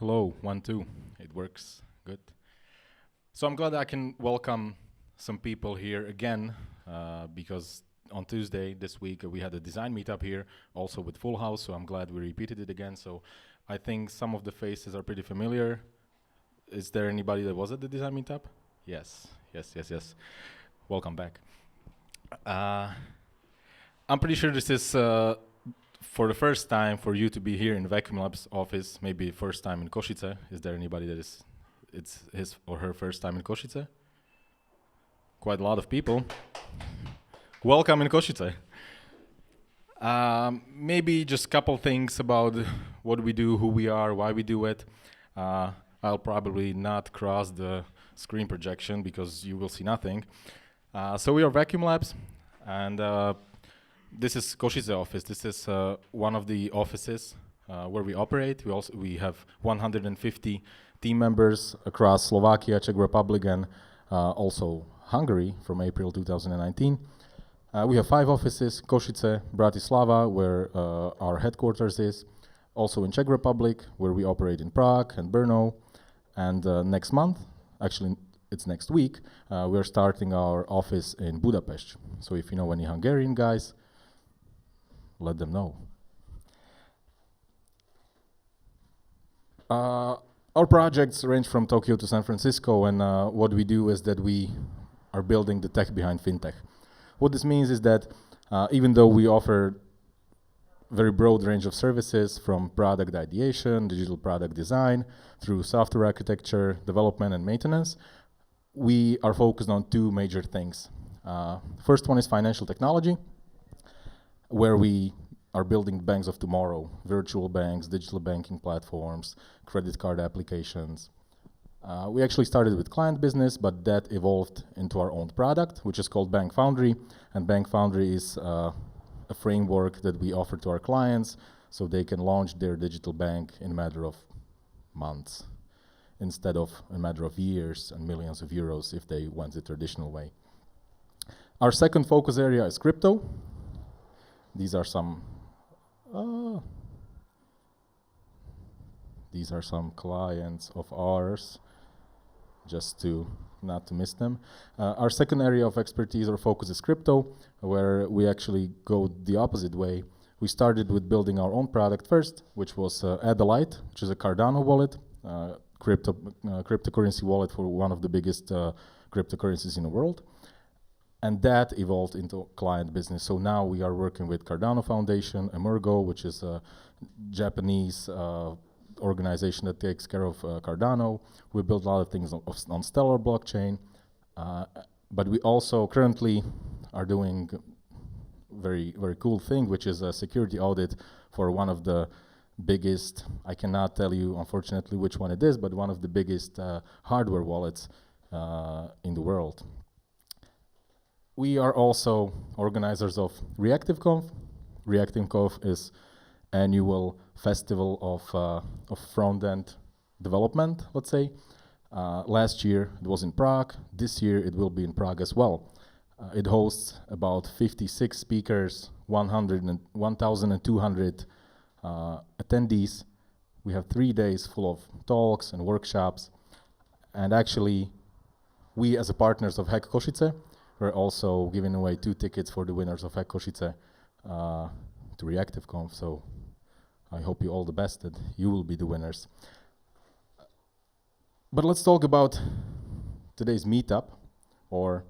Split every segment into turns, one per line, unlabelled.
Hello, 1, 2. It works good. So I'm glad I can welcome some people here again because on Tuesday this week we had a design meetup here, also with Full House. So I'm glad we repeated it again. So I think some of the faces are pretty familiar. Is there anybody that was at the design meetup? Yes. Welcome back. I'm pretty sure this is for the first time for you to be here in Vacuumlabs office, maybe first time in Košice. Is there anybody that it's his or her first time in Košice? Quite a lot of people. Welcome in Košice. Maybe just a couple things about what we do, who we are, why we do it. I'll probably not cross the screen projection because you will see nothing. So we are Vacuumlabs, and this is Košice office. This is one of the offices where we operate. We have 150 team members across Slovakia, Czech Republic, and also Hungary from April 2019. We have 5 offices: Košice, Bratislava, where our headquarters is, also in Czech Republic, where we operate in Prague and Brno, and next month, actually it's next week, we're starting our office in Budapest. So if you know any Hungarian guys, let them know. Our projects range from Tokyo to San Francisco, and what we do is that we are building the tech behind fintech. What this means is that even though we offer very broad range of services from product ideation, digital product design, through software architecture, development and maintenance, we are focused on 2 major things. First one is financial technology, where we are building banks of tomorrow, virtual banks, digital banking platforms, credit card applications. We actually started with client business, but that evolved into our own product, which is called Bank Foundry. And Bank Foundry is a framework that we offer to our clients so they can launch their digital bank in a matter of months, instead of a matter of years and millions of euros if they went the traditional way. Our second focus area is crypto. These are some clients of ours, just to not to miss them. Our second area of expertise or focus is crypto, where we actually go the opposite way. We started with building our own product first, which was Adelaide, which is a Cardano wallet, cryptocurrency wallet for one of the biggest cryptocurrencies in the world. And that evolved into client business. So now we are working with Cardano Foundation, Emergo, which is a Japanese organization that takes care of Cardano. We build a lot of things on Stellar blockchain, but we also currently are doing very cool thing, which is a security audit for one of the biggest, I cannot tell you unfortunately which one it is, but one of the biggest hardware wallets in the world. We are also organizers of ReactiveConf. ReactiveConf is annual festival of front-end development, let's say. Last year it was in Prague. This year it will be in Prague as well. It hosts about 56 speakers, 1,200 attendees. We have 3 days full of talks and workshops. And actually, we as a partners of Hack Košice, we're also giving away 2 tickets for the winners of Hack Košice to ReactiveConf. So I hope you all the best that you will be the winners. But let's talk about today's meetup, or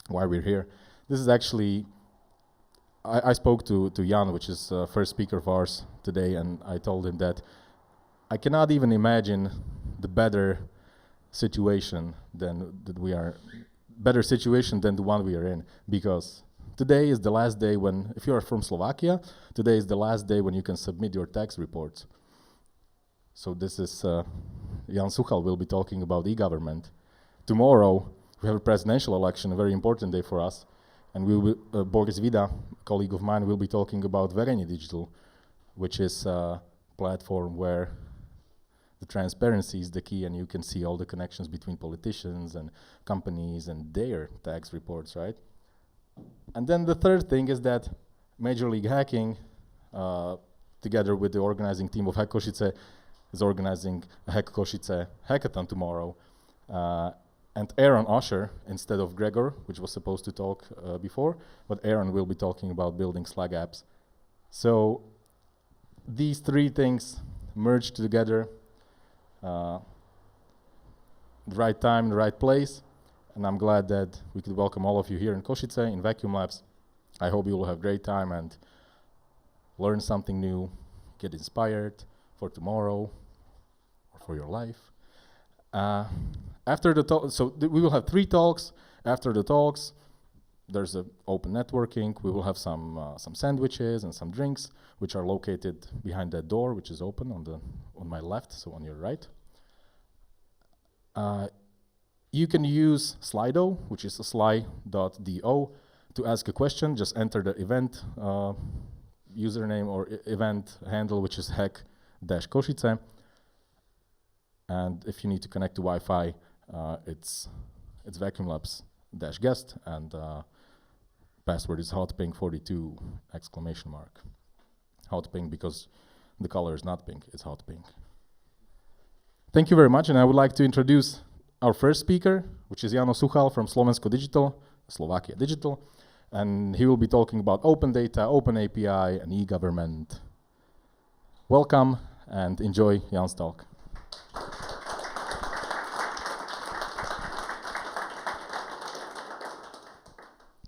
why we're here. This is actually, I spoke to Jan, which is first speaker of ours today, and I told him that I cannot even imagine the better situation than the one we are in, because today is the last day when, if you are from Slovakia, today is the last day when you can submit your tax reports. So this is, Jano Suchal will be talking about e-government. Tomorrow, we have a presidential election, a very important day for us, and we will, Boris Vida, a colleague of mine, will be talking about Verejne.digital, which is a platform where the transparency is the key, and you can see all the connections between politicians and companies and their tax reports, right? And then the third thing is that Major League Hacking, together with the organizing team of Hack Košice, is organizing a Hack Košice hackathon tomorrow. And Aaron Oosher, instead of Gregor, which was supposed to talk before, but Aaron will be talking about building Slack apps. So these three things merged together, the right time, the right place, and I'm glad that we could welcome all of you here in Košice, in Vacuumlabs. I hope you will have a great time and learn something new, get inspired for tomorrow or for your life. After the talk, we will have 3 talks. After the talks, there's an open networking. We will have some sandwiches and some drinks, which are located behind that door, which is open on my left, so on your right. You can use Slido, which is sly.do, to ask a question. Just enter the event username or event handle, which is hack-Košice. And if you need to connect to Wi-Fi, it's Vacuumlabs-guest, and password is hotpink42 ! Hotpink because the color is not pink, it's hot pink. Thank you very much, and I would like to introduce our first speaker, which is Jano Suchal from Slovensko.digital, Slovakia.digital, and he will be talking about open data, open API, and e-government. Welcome, and enjoy Jan's talk.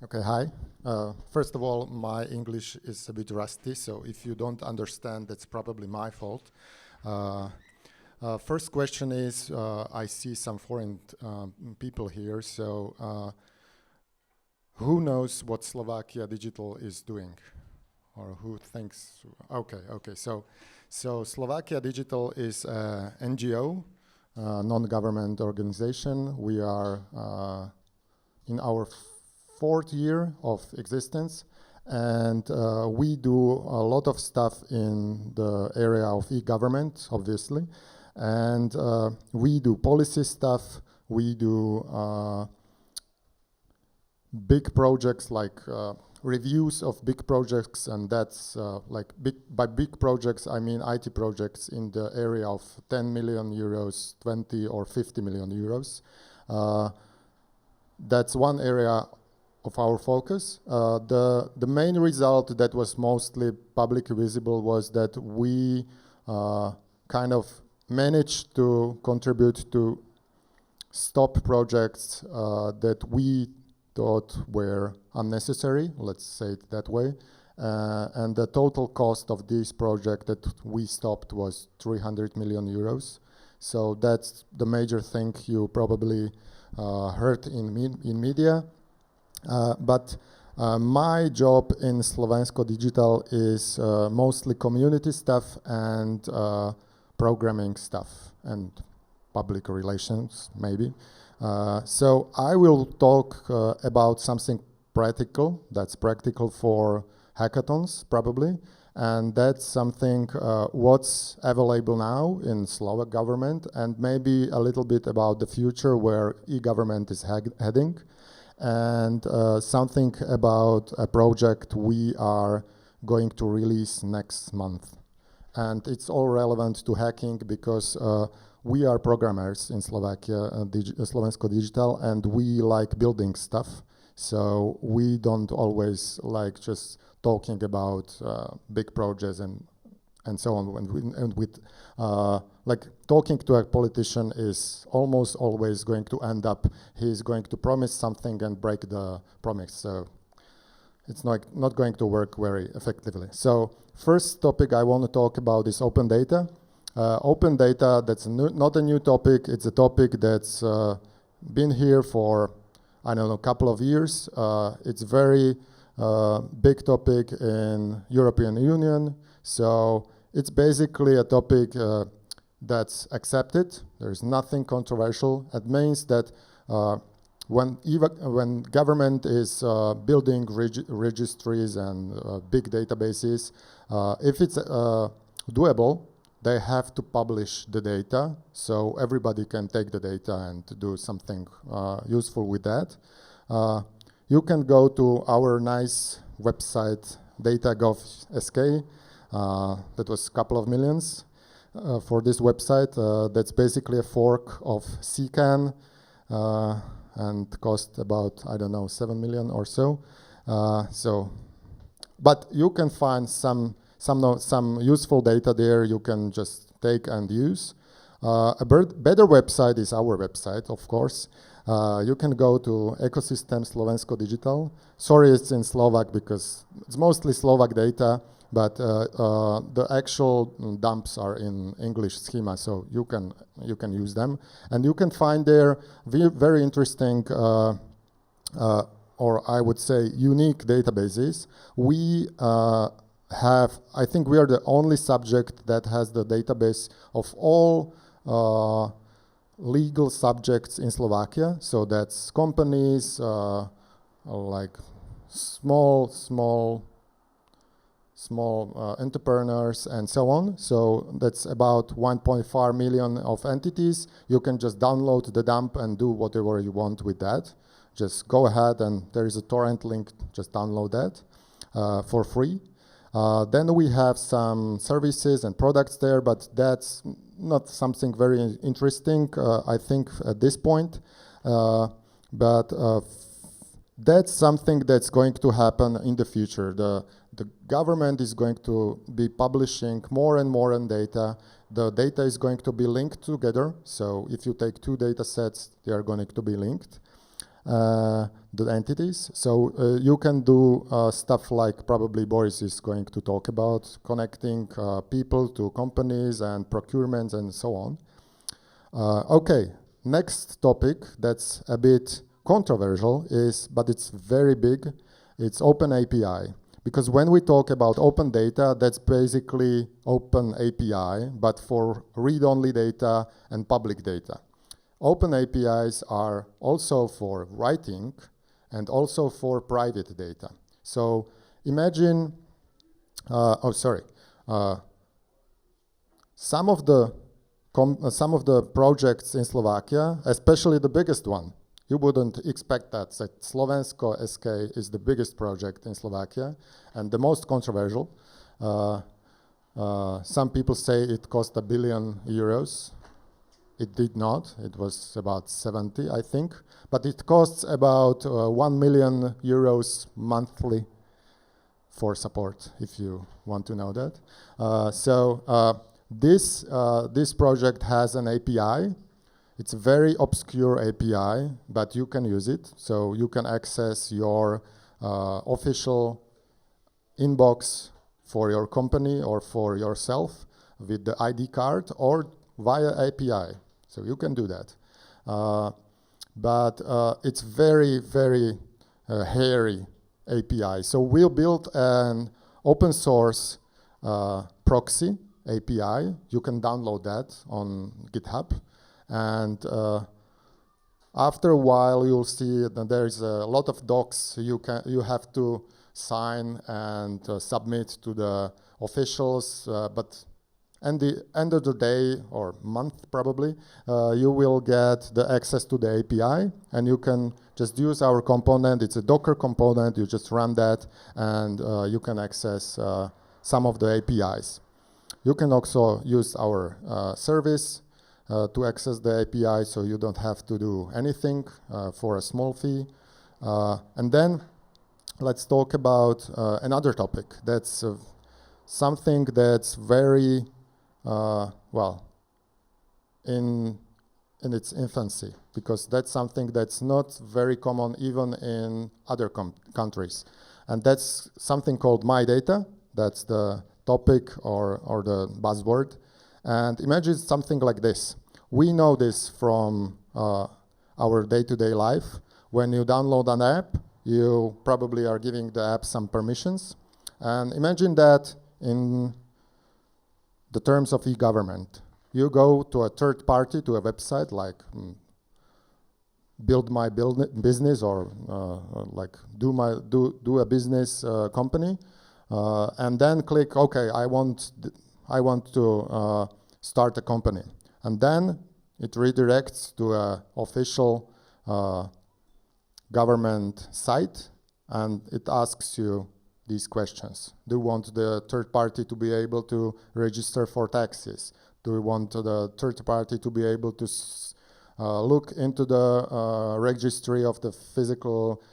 Okay, hi. First of all, my English is a bit rusty, so if you don't understand, that's probably my fault. First question is, I see some foreign people here, so who knows what Slovakia.digital is doing? Or who thinks? Okay. So Slovakia.digital is an NGO, non-government organization. We are in our 4th year of existence, and we do a lot of stuff in the area of e-government, obviously, and we do policy stuff. We do big projects like reviews of big projects, and that's by big projects I mean IT projects in the area of 10 million euros, 20 or 50 million euros. That's one area of our focus. The main result that was mostly publicly visible was that we kind of managed to contribute to stop projects that we thought were unnecessary, let's say it that way. And the total cost of this project that we stopped was 300 million euros. So that's the major thing you probably heard in media. But my job in Slovensko.digital is mostly community stuff and programming stuff and public relations, maybe. So I will talk about something practical, that's practical for hackathons, probably. And that's something what's available now in Slovak government, and maybe a little bit about the future where e-government is heading. And something about a project we are going to release next month. And it's all relevant to hacking because we are programmers in Slovakia, Slovensko.digital, and we like building stuff. So we don't always like just talking about big projects and so on. And with like talking to a politician is almost always going to end up, he's going to promise something and break the promise. So it's not going to work very effectively. So first topic I want to talk about is open data. Open data, that's not a new topic. It's a topic that's been here for, I don't know, a couple of years. It's very big topic in European Union. So it's basically a topic that's accepted. There's nothing controversial. It means that when government is building registries and big databases, if it's doable, they have to publish the data, so everybody can take the data and do something useful with that. You can go to our nice website, data.gov.sk. That was a couple of millions. for this website. That's basically a fork of CCAN and cost about, I don't know, 7 million or so. But you can find some useful data there you can just take and use. A better website is our website, of course. You can go to ecosystem slovensko.digital. Sorry, it's in Slovak because it's mostly Slovak data, but the actual dumps are in English schema, so you can use them, and you can find there very interesting, or I would say unique databases. We have, I think we are the only subject that has the database of all legal subjects in Slovakia. So that's companies, like small entrepreneurs and so on. So that's about 1.5 million of entities. You can just download the dump and do whatever you want with that. Just go ahead, and there is a torrent link, just download that for free. Then we have some services and products there, but that's not something very interesting, I think, at this point. But that's something that's going to happen in the future. The government is going to be publishing more and more data. The data is going to be linked together. So if you take two data sets, they are going to be linked. The entities. So you can do stuff like probably Boris is going to talk about, connecting people to companies and procurements and so on. Okay, next topic that's a bit controversial but it's very big. It's Open API. Because when we talk about open data, that's basically Open API, but for read-only data and public data. Open APIs are also for writing and also for private data. So imagine, some of the projects in Slovakia, especially the biggest one, you wouldn't expect that Slovensko SK is the biggest project in Slovakia and the most controversial. Some people say it cost €1 billion. It did not. It was about 70, I think. But it costs about €1 million monthly for support, if you want to know that. This project has an API. It's a very obscure API, but you can use it. So you can access your official inbox for your company or for yourself with the ID card or via API. So you can do that. But it's very, very hairy API. So we'll build an open source proxy API. You can download that on GitHub. And after a while, you'll see that there's a lot of docs you have to sign and submit to the officials. But at the end of the day, or month probably, you will get the access to the API, and you can just use our component. It's a Docker component. You just run that, and you can access some of the APIs. You can also use our service to access the API, so you don't have to do anything for a small fee. And then let's talk about another topic. That's something that's very, in its infancy, because that's something that's not very common even in other countries. And that's something called My Data. That's the topic or the buzzword. And imagine something like this. We know this from our day-to-day life. When you download an app, you probably are giving the app some permissions. And imagine that in the terms of e-government. You go to a third party, to a website like Build My Business or like Do a Business company, and then click, okay, I want to start a company. And then it redirects to an official government site, and it asks you these questions. Do you want the third party to be able to register for taxes, Do we want the third party to be able to look into the registry of the physical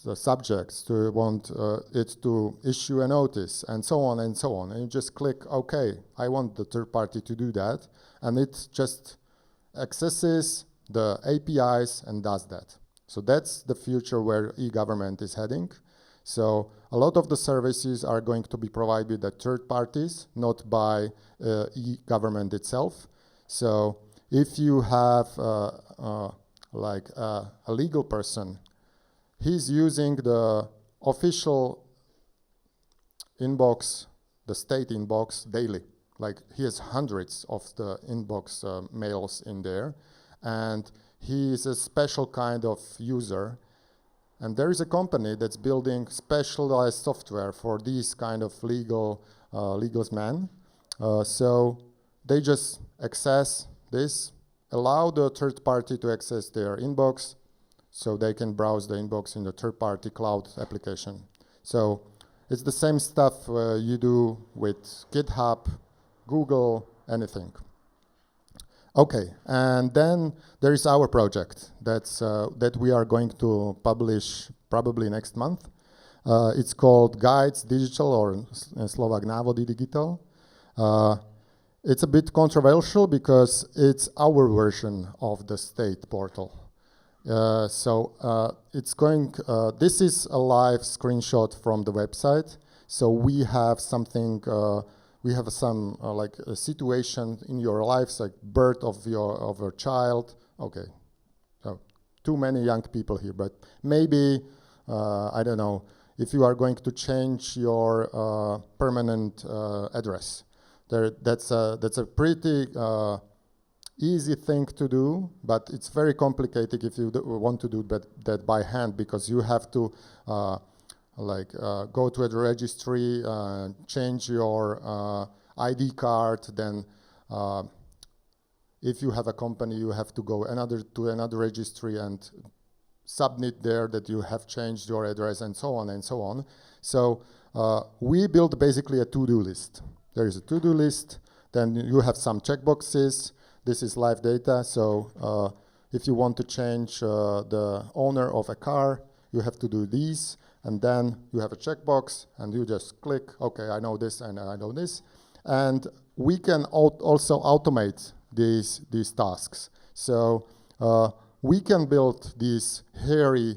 the subjects? Do we want it to issue a notice, and so on and so on? And you just click, OK, I want the third party to do that. And it just accesses the APIs and does that. So that's the future where e-government is heading. So a lot of the services are going to be provided by third parties, not by e-government itself. So if you have like a legal person, he's using the official inbox, the state inbox daily. Like he has hundreds of the inbox mails in there, and he is a special kind of user. And there is a company that's building specialized software for these kind of legalsmen. So they just access this, allow the third party to access their inbox, so they can browse the inbox in the third party cloud application. So it's the same stuff you do with GitHub, Google, anything. Okay, and then there is our project that we are going to publish probably next month. It's called Guides.digital, or in Slovak Návody.digital. It's a bit controversial because it's our version of the state portal. It's going. This is a live screenshot from the website. So we have something. We have some like a situation in your lives, like birth of your child. Okay, so too many young people here, but maybe I don't know if you are going to change your permanent address. That's a pretty easy thing to do, but it's very complicated if you want to do that by hand, because you have to go to the registry, change your ID card, then if you have a company, you have to go to another registry and submit there that you have changed your address, and so on and so on. So we built basically a to-do list. There is a to-do list, then you have some checkboxes. This is live data, so if you want to change the owner of a car, you have to do these, and then you have a checkbox, and you just click, okay, I know this and I know this. And we can also automate these tasks. So we can build these hairy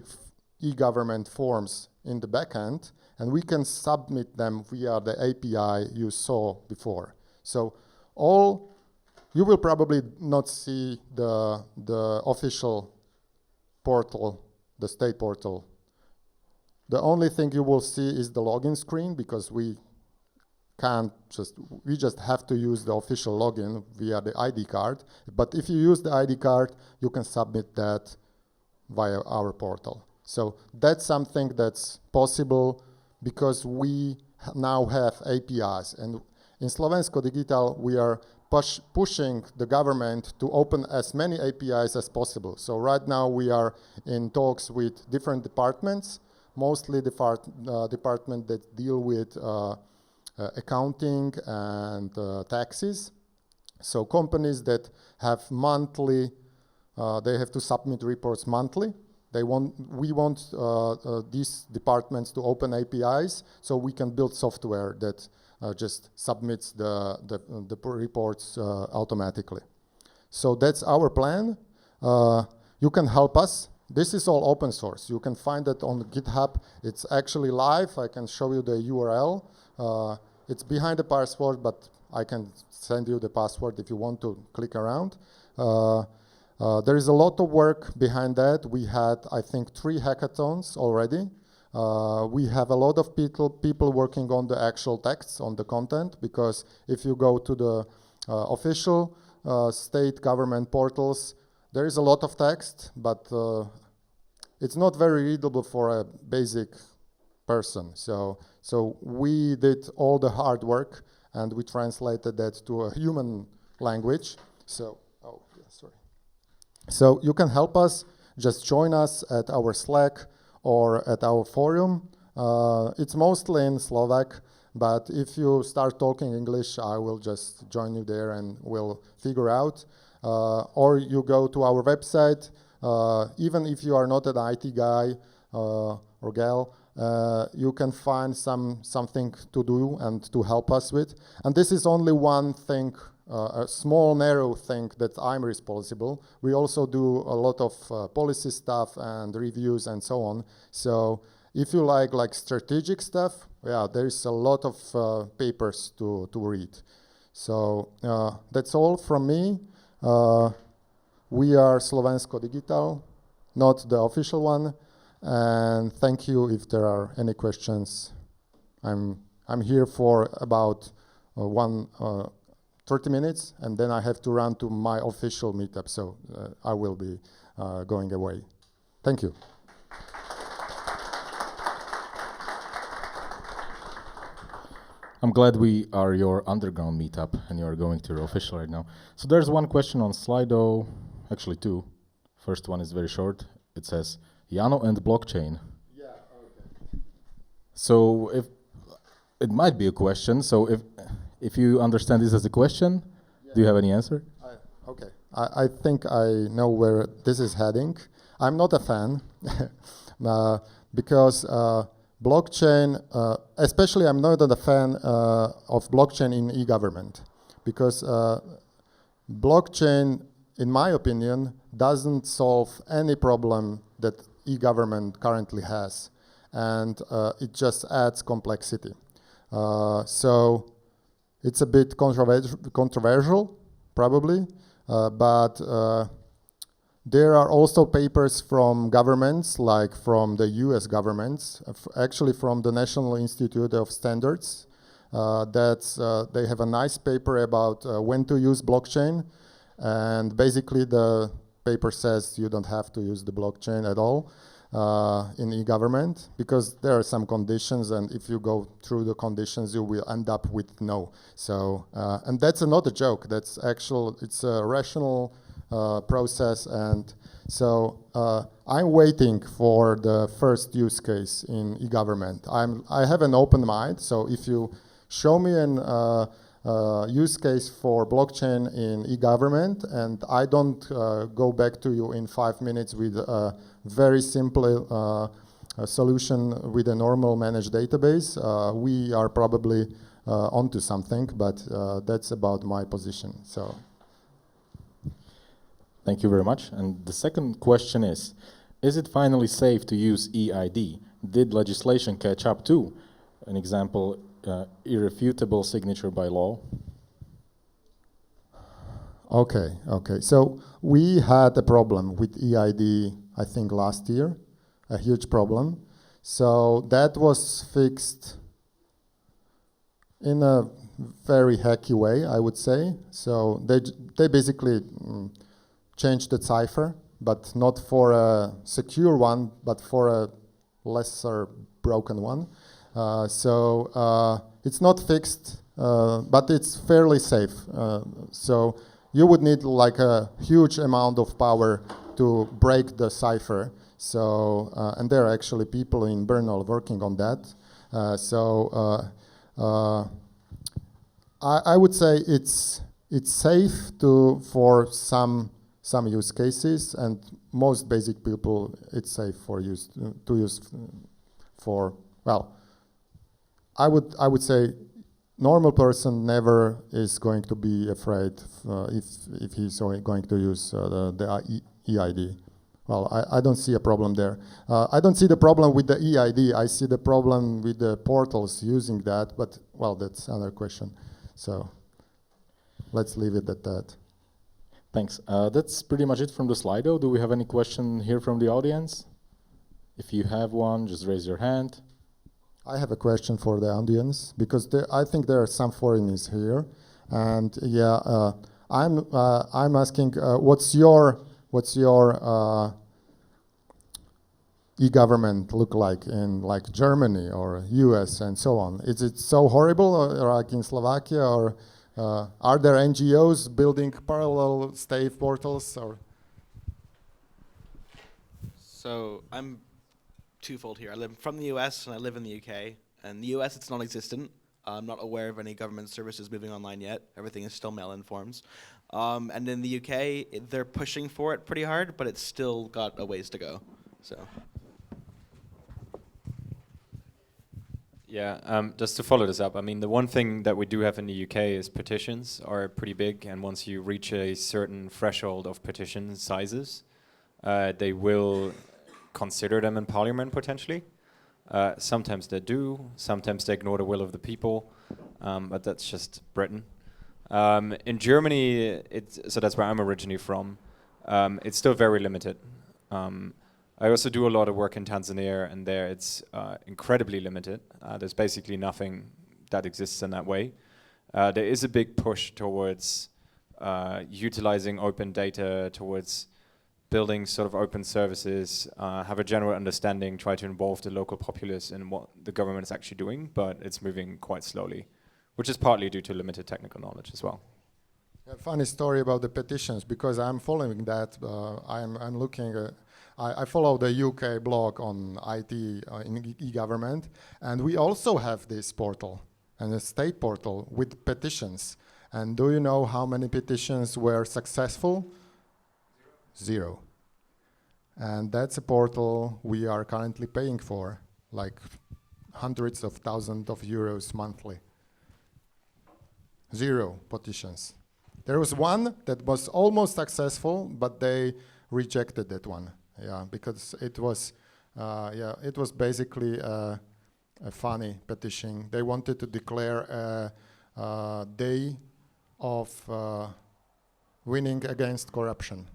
e-government forms in the backend, and we can submit them via the API you saw before. So you will probably not see the official portal, the state portal. The only thing you will see is the login screen, because we just have to use the official login via the ID card. But if you use the ID card, you can submit that via our portal. So that's something that's possible because we now have APIs. And in Slovensko.digital, we are pushing the government to open as many APIs as possible. So right now we are in talks with different departments, mostly department that deal with accounting and taxes. So companies that have monthly, they have to submit reports monthly. We want these departments to open APIs so we can build software that just submits the reports automatically. So that's our plan. You can help us. This is all open source. You can find it on GitHub. It's actually live. I can show you the URL. It's behind the password, but I can send you the password if you want to click around. There is a lot of work behind that. We had, I think, 3 hackathons already. We have a lot of people working on the actual texts, on the content, because if you go to the official state government portals, there is a lot of text, but it's not very readable for a basic person. So we did all the hard work, and we translated that to a human language. So you can help us. Just join us at our Slack or at our forum. It's mostly in Slovak, But if you start talking English, I will just join you there and we'll figure out. Or you go to our website. Even if you are not an IT guy or gal, you can find something to do and to help us with. And this is only one thing, a small, narrow thing that I'm responsible. We also do a lot of policy stuff and reviews and so on. So if you like strategic stuff, yeah, there's a lot of papers to read. So that's all from me. We are Slovensko.digital, not the official one. And thank you if there are any questions. I'm here for about 30 minutes, and then I have to run to my official meetup, so I will be going away. Thank you.
I'm glad we are your underground meetup and you are going to your official right now. So there's one question on Slido, actually two. First one is very short. It says, Jano and blockchain.
Yeah, okay.
So if it might be a question, so if you understand this as a question, do you have any answer?
Okay, I think I know where this is heading. I'm not a fan because blockchain, especially I'm not a fan of blockchain in e-government because blockchain, in my opinion, doesn't solve any problem that e-government currently has, and it just adds complexity. So it's a bit controversial, probably, but there are also papers from governments, like from the US governments, actually from the National Institute of Standards, they have a nice paper about when to use blockchain, and basically the paper says you don't have to use the blockchain at all in e-government because there are some conditions, and if you go through the conditions you will end up with no. So and that's not a joke, that's actual, it's a rational process, and so I'm waiting for the first use case in e-government. I have an open mind, so if you show me an use case for blockchain in e-government and I don't go back to you in 5 minutes with a very simple solution with a normal managed database, we are probably onto something, but that's about my position. So.
Thank you very much. And the second question is it finally safe to use eID? Did legislation catch up too? An example, irrefutable signature by law.
Okay. So we had a problem with eID, I think last year, a huge problem. So that was fixed in a very hacky way, I would say. So they basically changed the cipher, but not for a secure one, but for a lesser broken one. So it's not fixed, but it's fairly safe. So you would need like a huge amount of power to break the cipher. So and there are actually people in Brno working on that. I would say it's safe for some use cases, and most basic people, it's safe for use for, well, I would say normal person never is going to be afraid if he's going to use the eID. Well, I don't see a problem there. I don't see the problem with the eID. I see the problem with the portals using that, but well, that's another question. So let's leave it at that.
Thanks. That's pretty much it from the Slido. Do we have any question here from the audience? If you have one, just raise your hand.
I have a question for the audience because I think there are some foreigners here, and yeah, I'm asking, what's your e-government look like in like Germany or US and so on? Is it so horrible, or like in Slovakia, or are there NGOs building parallel state portals? Or
so I'm twofold here. I live from the US and I live in the UK. In the US, it's non-existent. I'm not aware of any government services moving online yet. Everything is still mail-in forms. And in the UK, they're pushing for it pretty hard, but it's still got a ways to go. So.
Yeah, just to follow this up, I mean, the one thing that we do have in the UK is petitions are pretty big, and once you reach a certain threshold of petition sizes, they will consider them in Parliament potentially. Sometimes they do, sometimes they ignore the will of the people, but that's just Britain. In Germany, so that's where I'm originally from, it's still very limited. I also do a lot of work in Tanzania, and there it's incredibly limited. There's basically nothing that exists in that way. There is a big push towards utilizing open data, towards building sort of open services, have a general understanding, try to involve the local populace in what the government is actually doing, but it's moving quite slowly, which is partly due to limited technical knowledge as well.
A funny story about the petitions, because I'm following that. I'm looking. I follow the UK blog on IT in e-government, and we also have this portal, and a state portal with petitions. And do you know how many petitions were successful? Zero. And that's a portal we are currently paying for, like hundreds of thousands of euros monthly. Zero petitions. There was one that was almost successful, but they rejected that one. Yeah, because it was basically a funny petition. They wanted to declare a day of winning against corruption.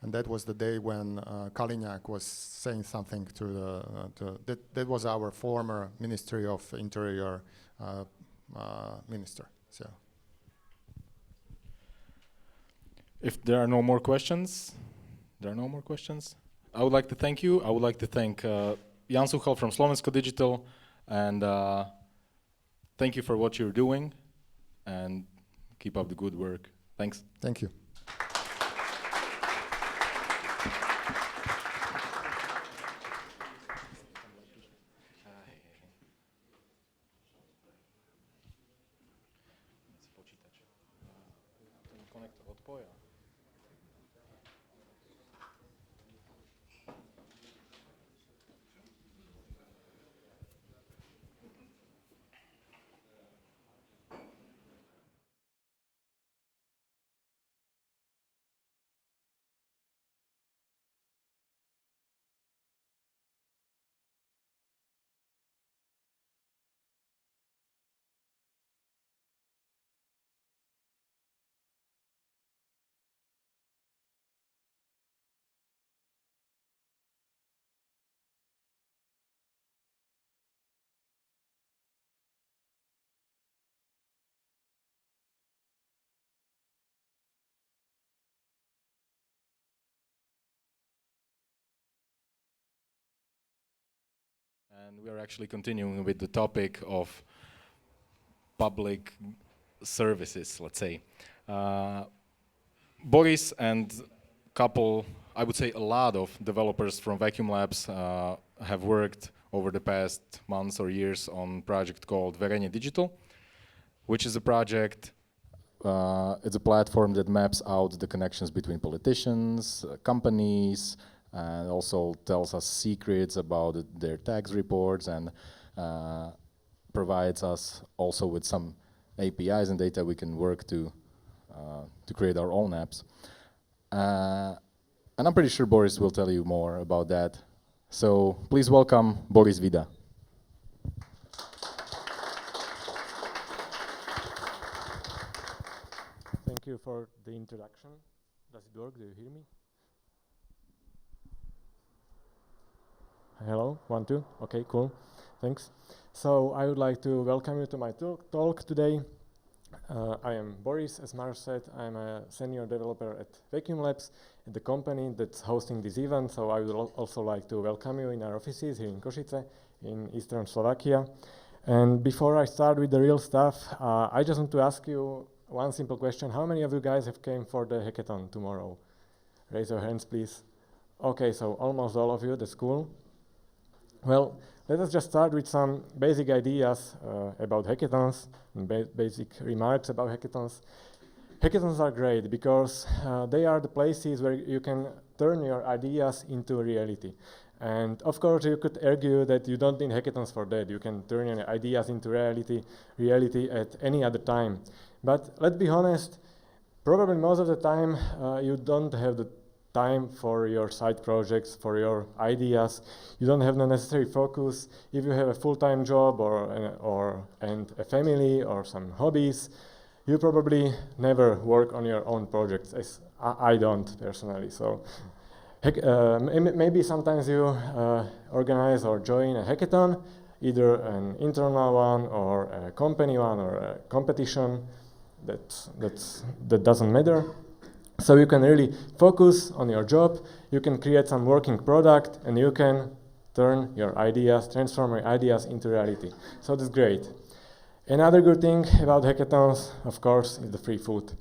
And that was the day when Kaliňák was saying something that was our former Ministry of Interior minister. So,
if there are no more questions, I would like to thank you. I would like to thank Jano Suchal from Slovensko.digital, and thank you for what you're doing, and keep up the good work. Thanks.
thank you.
And we are actually continuing with the topic of public services, let's say. Boris and couple, I would say a lot of developers from Vacuumlabs have worked over the past months or years on a project called Verejne.digital, which is a project, it's a platform that maps out the connections between politicians, companies, and also tells us secrets about their tax reports, and provides us also with some APIs and data we can work to create our own apps. And I'm pretty sure Boris will tell you more about that. So please welcome Boris Vida.
Thank you for the introduction. Does it work? Do you hear me? Hello, 1, 2. Okay, cool. Thanks. So I would like to welcome you to my talk today. I am Boris, as Marš said. I'm a senior developer at Vacuumlabs, at the company that's hosting this event. So I would also like to welcome you in our offices here in Košice, in eastern Slovakia. And before I start with the real stuff, I just want to ask you one simple question. How many of you guys have came for the hackathon tomorrow? Raise your hands, please. Okay, so almost all of you. That's cool. Well, let us just start with some basic ideas about hackathons, and basic remarks about hackathons. Hackathons are great because they are the places where you can turn your ideas into reality. And of course, you could argue that you don't need hackathons for that. You can turn your ideas into reality at any other time. But let's be honest, probably most of the time you don't have the time for your side projects, for your ideas. You don't have the necessary focus. If you have a full-time job and a family or some hobbies, you probably never work on your own projects, as I don't personally. So maybe sometimes you organize or join a hackathon, either an internal one or a company one or a competition. That doesn't matter. So you can really focus on your job, you can create some working product, and you can turn your ideas, transform your ideas into reality. So that's great. Another good thing about hackathons, of course, is the free food.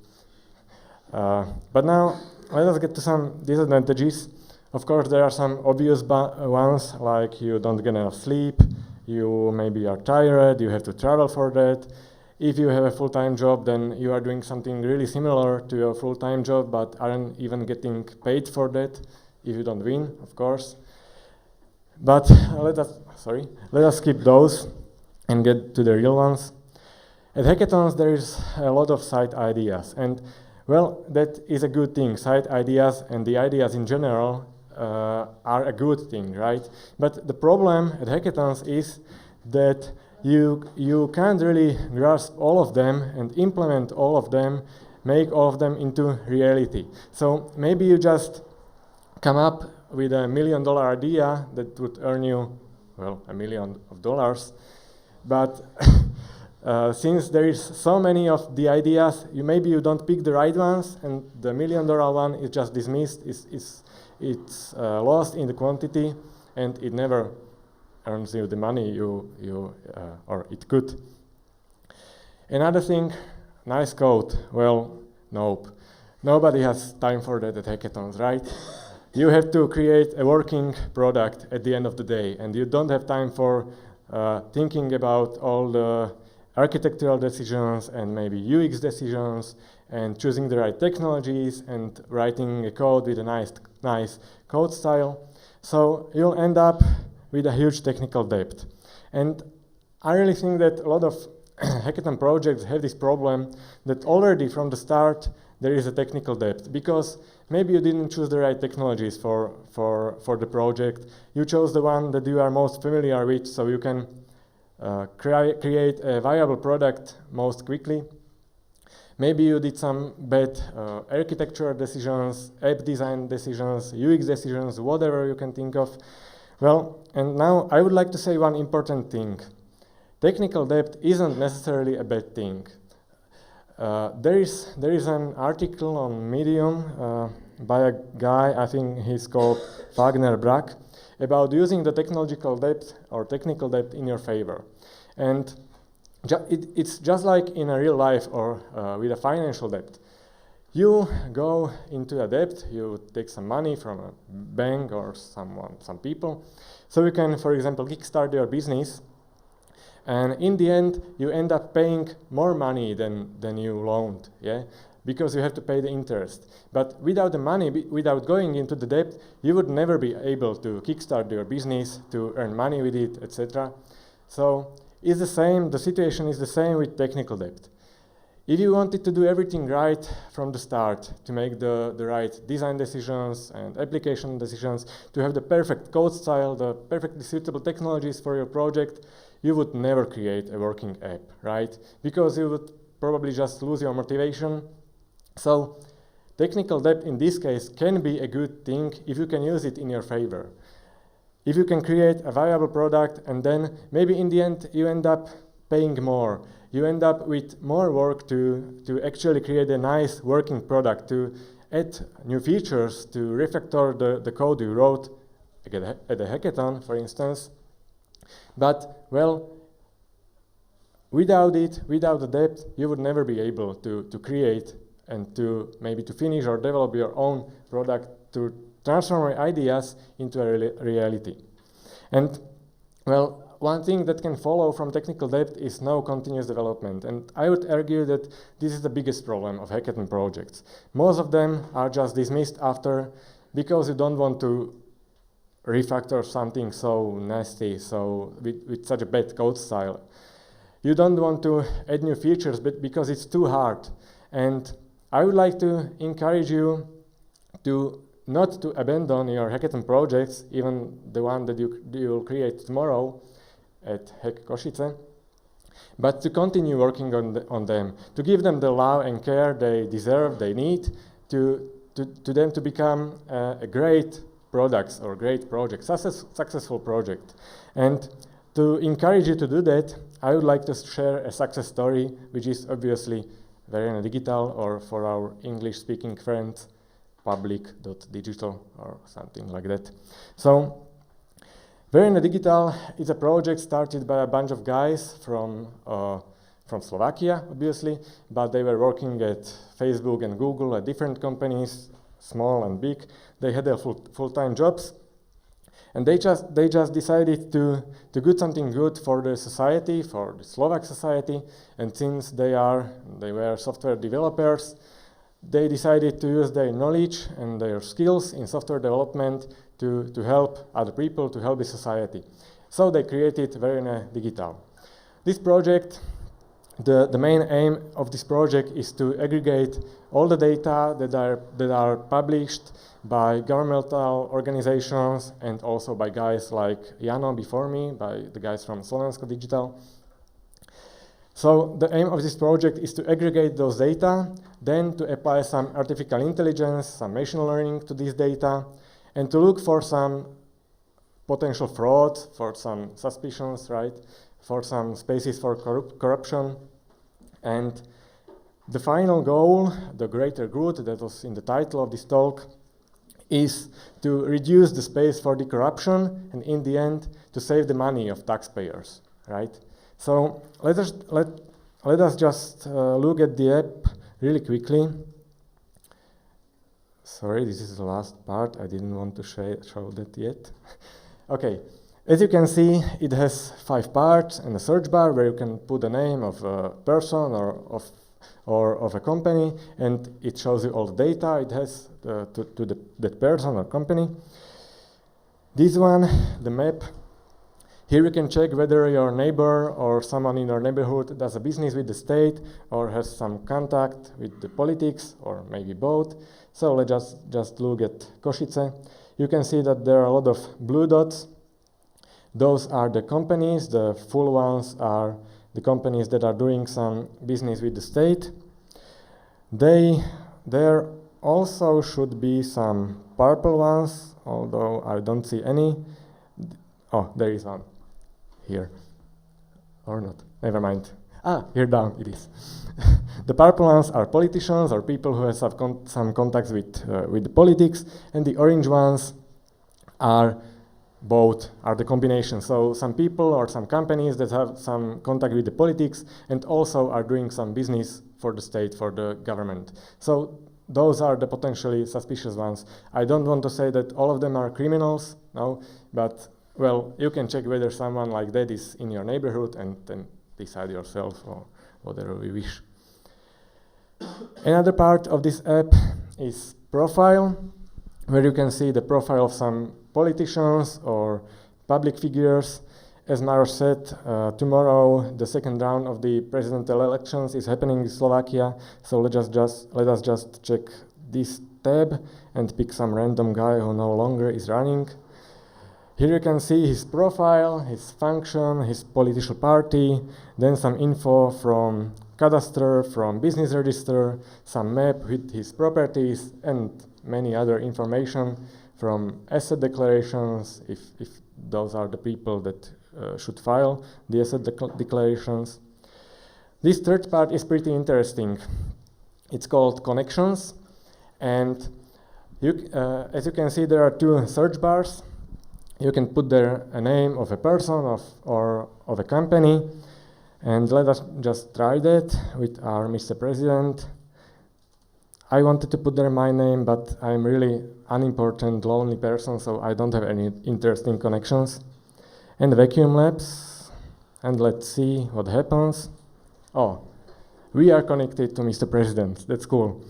But now, let us get to some disadvantages. Of course, there are some obvious ones, like you don't get enough sleep, you maybe are tired, you have to travel for that. If you have a full-time job, then you are doing something really similar to your full-time job, but aren't even getting paid for that if you don't win, of course. But let us skip those and get to the real ones. At hackathons, there is a lot of side ideas, and well, that is a good thing. Side ideas and the ideas in general are a good thing, right? But the problem at hackathons is that you can't really grasp all of them and implement all of them, make all of them into reality. So maybe you just come up with $1 million idea that would earn you, well, $1 million, but since there is so many of the ideas, maybe you don't pick the right ones, and the $1 million one is just dismissed, it's lost in the quantity, and it never earns you the money or it could. Another thing, nice code. Well, nope. Nobody has time for that at hackathons, right? You have to create a working product at the end of the day, and you don't have time for thinking about all the architectural decisions and maybe UX decisions and choosing the right technologies and writing a code with a nice code style. So you'll end up with a huge technical debt. And I really think that a lot of hackathon projects have this problem that already from the start there is a technical debt, because maybe you didn't choose the right technologies for the project. You chose the one that you are most familiar with, so you can create a viable product most quickly. Maybe you did some bad architecture decisions, app design decisions, UX decisions, whatever you can think of. Well, and now I would like to say one important thing. Technical debt isn't necessarily a bad thing. There is an article on Medium by a guy, I think he's called Wagner Brack, about using the technological debt or technical debt in your favor. And it's just like in a real life or with a financial debt. You go into a debt, you take some money from a bank or some people, so you can, for example, kickstart your business, and in the end, you end up paying more money than you loaned, yeah? Because you have to pay the interest. But without the money, without going into the debt, you would never be able to kickstart your business, to earn money with it, etc. So it's the same, the situation is the same with technical debt. If you wanted to do everything right from the start, to make the right design decisions and application decisions, to have the perfect code style, the perfectly suitable technologies for your project, you would never create a working app, right? Because you would probably just lose your motivation. So technical debt in this case can be a good thing if you can use it in your favor. If you can create a viable product and then maybe in the end you end up paying more. You end up with more work to actually create a nice working product, to add new features, to refactor the code you wrote at a hackathon, for instance. But, well, without the debt, you would never be able to create and to maybe to finish or develop your own product, to transform your ideas into a reality. And Well, one thing that can follow from technical debt is no continuous development, and I would argue that this is the biggest problem of hackathon projects. Most of them are just dismissed after because you don't want to refactor something so nasty, so with such a bad code style. You don't want to add new features but because it's too hard. And I would like to encourage you to not to abandon your hackathon projects, even the one that you will create tomorrow at Hack Košice, but to continue working on them, to give them the love and care they deserve, they need, to them to become a great products or great project, successful project. And to encourage you to do that, I would like to share a success story, which is obviously Verejne.digital, or for our English-speaking friends, public.digital or something like that. So, Verejne.digital is a project started by a bunch of guys from Slovakia, obviously, but they were working at Facebook and Google at different companies, small and big. They had their full-time jobs, and they just decided to do something good for the society, for the Slovak society. And since they were software developers, they decided to use their knowledge and their skills in software development to help other people, to help the society. So they created Verejne.digital. This project, the main aim of this project is to aggregate all the data that are published by governmental organizations and also by guys like Jano before me, by the guys from Slovensko.digital. So the aim of this project is to aggregate those data, then to apply some artificial intelligence, some machine learning to this data, and to look for some potential fraud, for some suspicions, right? For some spaces for corruption. And the final goal, the greater good that was in the title of this talk, is to reduce the space for the corruption and in the end to save the money of taxpayers, right? So let us just look at the app really quickly. Sorry, this is the last part. I didn't want to show that yet. Okay, as you can see, it has 5 parts and a search bar where you can put the name of a person or of a company, and it shows you all the data it has to that person or company. This one, the map. Here you can check whether your neighbor or someone in your neighborhood does a business with the state or has some contact with the politics, or maybe both. So let's just look at Košice. You can see that there are a lot of blue dots. Those are the companies. The full ones are the companies that are doing some business with the state. There also should be some purple ones, although I don't see any. Oh, there is one. Here. Or not. Never mind. Here down it is. The purple ones are politicians or people who have some contacts with the politics, and the orange ones are both, are the combination. So some people or some companies that have some contact with the politics and also are doing some business for the state, for the government. So those are the potentially suspicious ones. I don't want to say that all of them are criminals, no, but well, you can check whether someone like that is in your neighborhood and then decide yourself or whatever you wish. Another part of this app is profile, where you can see the profile of some politicians or public figures. As Maroš said, tomorrow the second round of the presidential elections is happening in Slovakia, so let us just check this tab and pick some random guy who no longer is running. Here you can see his profile, his function, his political party, then some info from cadastre, from business register, some map with his properties, and many other information from asset declarations, if those are the people that should file the asset declarations. This third part is pretty interesting. It's called connections, and as you can see, there are 2 search bars. You can put there a name of a person or of a company, and let us just try that with our Mr. President. I wanted to put there my name, but I'm really unimportant, lonely person, so I don't have any interesting connections. and Vacuumlabs, and let's see what happens. Oh, we are connected to Mr. President, that's cool.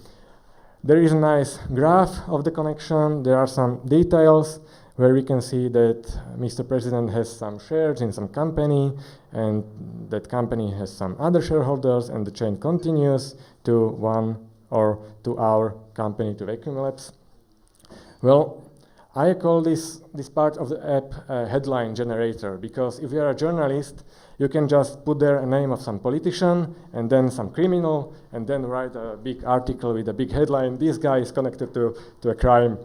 There is a nice graph of the connection, there are some details where we can see that Mr. President has some shares in some company, and that company has some other shareholders, and the chain continues to one or to our company, to Vacuumlabs. Well, I call this part of the app a headline generator, because if you are a journalist, you can just put there a name of some politician and then some criminal, and then write a big article with a big headline, this guy is connected to a crime.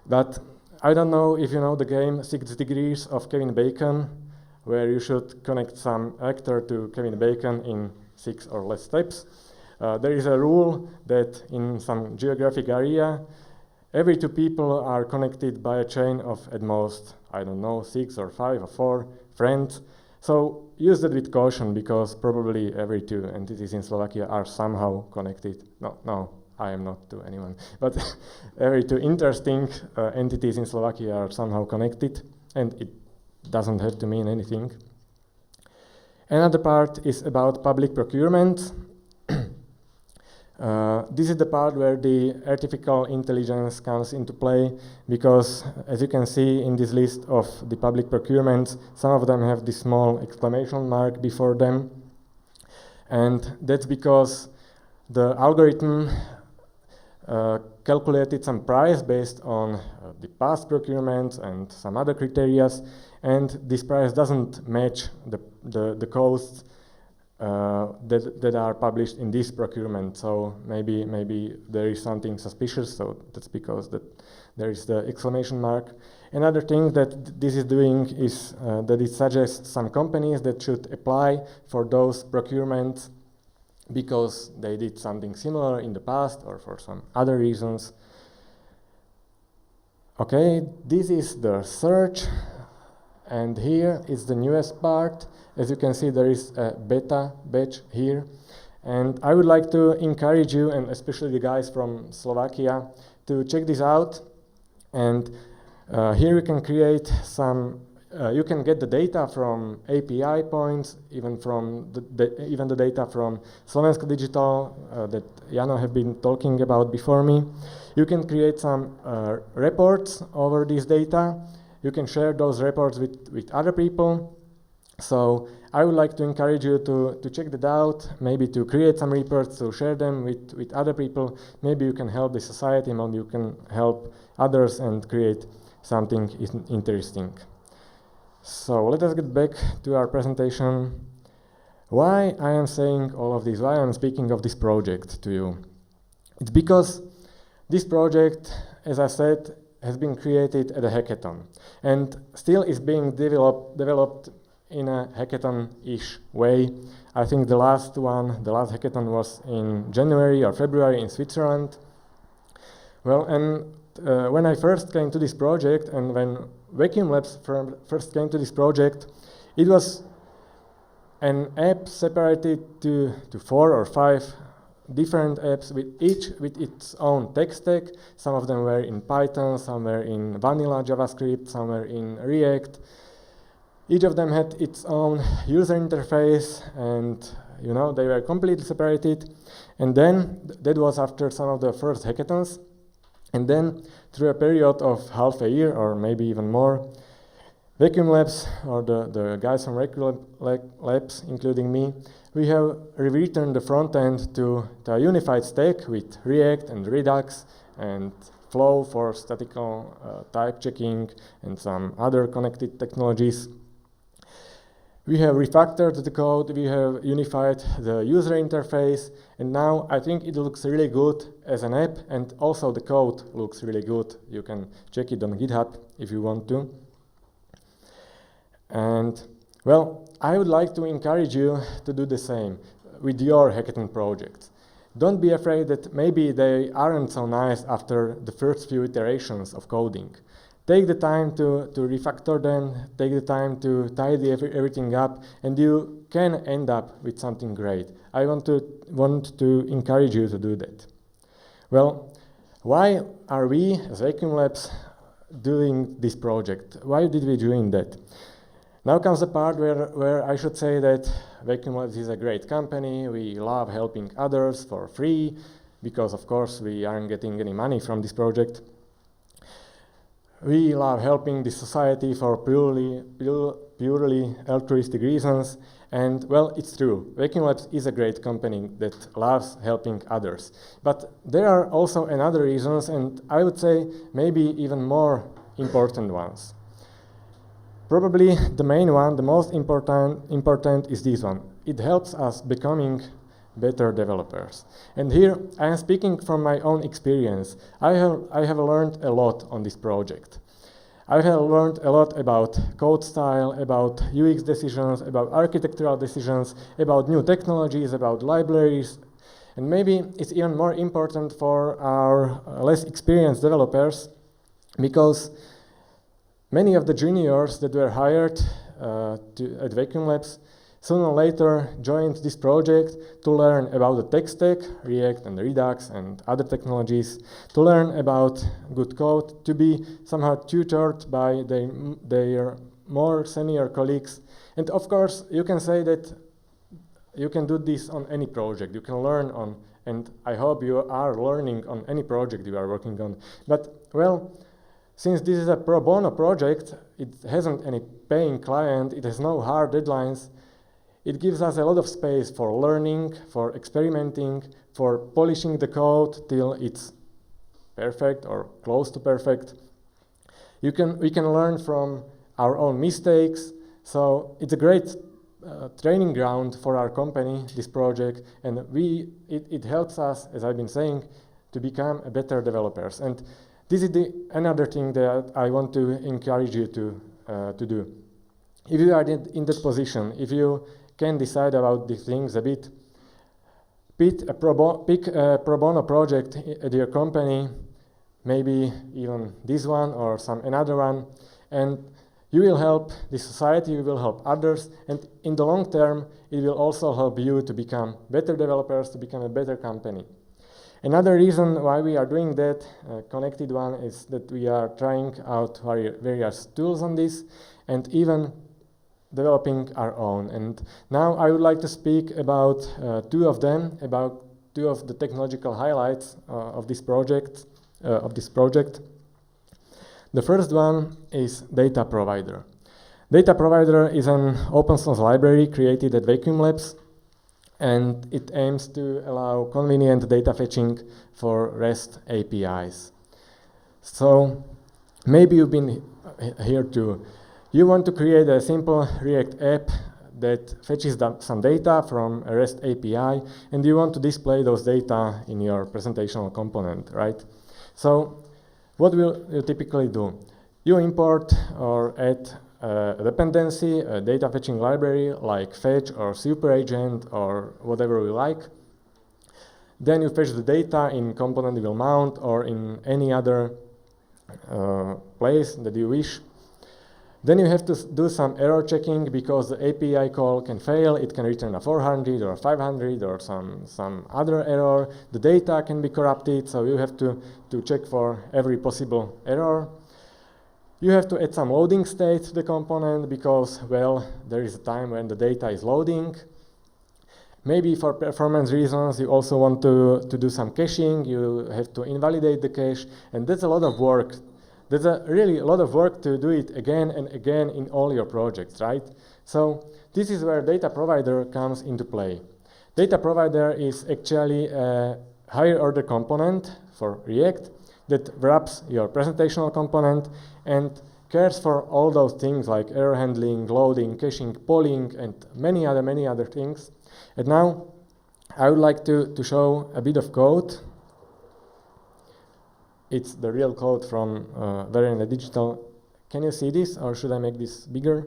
But I don't know if you know the game 6 Degrees of Kevin Bacon, where you should connect some actor to Kevin Bacon in 6 or less steps. There is a rule that in some geographic area, every 2 people are connected by a chain of at most, I don't know, 6 or 5 or 4 friends. So use that with caution, because probably every 2 entities in Slovakia are somehow connected. No, I am not to anyone, but every 2 interesting entities in Slovakia are somehow connected, and it doesn't have to mean anything. Another part is about public procurement. This is the part where the artificial intelligence comes into play, because as you can see in this list of the public procurements, some of them have this small exclamation mark before them. And that's because the algorithm calculated some price based on the past procurements and some other criteria, and this price doesn't match the costs that are published in this procurement. So maybe there is something suspicious, so that's because there is the exclamation mark. Another thing that this is doing is that it suggests some companies that should apply for those procurements because they did something similar in the past or for some other reasons. Okay, this is the search, and here is the newest part. As you can see, there is a beta batch here, and I would like to encourage you, and especially the guys from Slovakia, to check this out. And here you can create some, you can get the data from API points, even from even the data from Slovensko.digital that Jano have been talking about before me. You can create some reports over this data. You can share those reports with other people. So I would like to encourage you to check that out, maybe to create some reports, to share them with other people. Maybe you can help the society, maybe you can help others and create something interesting. So let us get back to our presentation. Why I am saying all of this, why I am speaking of this project to you? It's because this project, as I said, has been created at a hackathon and still is being developed in a hackathon-ish way. I think the last hackathon was in January or February in Switzerland. Well, and when I first came to this project, and when Vacuumlabs first came to this project, it was an app separated to 4 or 5 different apps, each with its own tech stack. Some of them were in Python, some were in vanilla JavaScript, some were in React. Each of them had its own user interface, and they were completely separated. And then that was after some of the first hackathons. And then through a period of half a year or maybe even more, Vacuumlabs, or the guys from Vacuumlabs, including me, we have rewritten the front end to a unified stack with React and Redux and Flow for statical type checking and some other connected technologies. We have refactored the code, we have unified the user interface, and now I think it looks really good as an app, and also the code looks really good. You can check it on GitHub if you want to. And well, I would like to encourage you to do the same with your hackathon projects. Don't be afraid that maybe they aren't so nice after the first few iterations of coding. Take the time to refactor them, take the time to tidy everything up, and you can end up with something great. I want to encourage you to do that. Well, why are we as Vacuumlabs doing this project? Why did we doing that? Now comes the part where I should say that Vacuumlabs is a great company. We love helping others for free, because of course we aren't getting any money from this project. We love helping the society for purely altruistic reasons. And well, it's true. Vacuumlabs is a great company that loves helping others. But there are also another reasons, and I would say maybe even more important ones. Probably the main one, the most important is this one. It helps us becoming better developers. And here I am speaking from my own experience. I have learned a lot on this project. I have learned a lot about code style, about UX decisions, about architectural decisions, about new technologies, about libraries. And maybe it's even more important for our less experienced developers, because many of the juniors that were hired at Vacuumlabs sooner or later joined this project to learn about the tech stack, React and Redux and other technologies, to learn about good code, to be somehow tutored by their more senior colleagues. And of course, you can say that you can do this on any project. You can learn on, and I hope you are learning on any project you are working on. But, well, since this is a pro bono project, it hasn't any paying client, it has no hard deadlines. It gives us a lot of space for learning, for experimenting, for polishing the code till it's perfect or close to perfect. We can learn from our own mistakes, so it's a great training ground for our company, this project, and it helps us, as I've been saying, to become a better developers. And this is another thing that I want to encourage you to do. If you are in that position, if you can decide about these things a bit, pick a pro bono project at your company, maybe even this one or another one, and you will help the society, you will help others, and in the long term, it will also help you to become better developers, to become a better company. Another reason why we are doing that, connected one, is that we are trying out various tools on this, and even developing our own. And now I would like to speak about two of them, about two of the technological highlights of this project. The first one is Data Provider. Data Provider is an open source library created at Vacuumlabs, and it aims to allow convenient data fetching for REST APIs. So maybe you've been here too. You want to create a simple React app that fetches some data from a REST API, and you want to display those data in your presentational component, right? So what will you typically do? You import or add a dependency, a data fetching library like Fetch or SuperAgent or whatever you like. Then you fetch the data in component will mount or in any other place that you wish. Then you have to do some error checking because the API call can fail. It can return a 400 or 500 or some other error. The data can be corrupted, so you have to check for every possible error. You have to add some loading state to the component because, well, there is a time when the data is loading. Maybe for performance reasons, you also want to do some caching. You have to invalidate the cache, and that's a lot of work. There's really a lot of work to do it again and again in all your projects, right? So this is where Data Provider comes into play. Data Provider is actually a higher order component for React that wraps your presentational component and cares for all those things like error handling, loading, caching, polling, and many other things. And now I would like to show a bit of code. It's the real code from Verejne.digital. Can you see this, or should I make this bigger?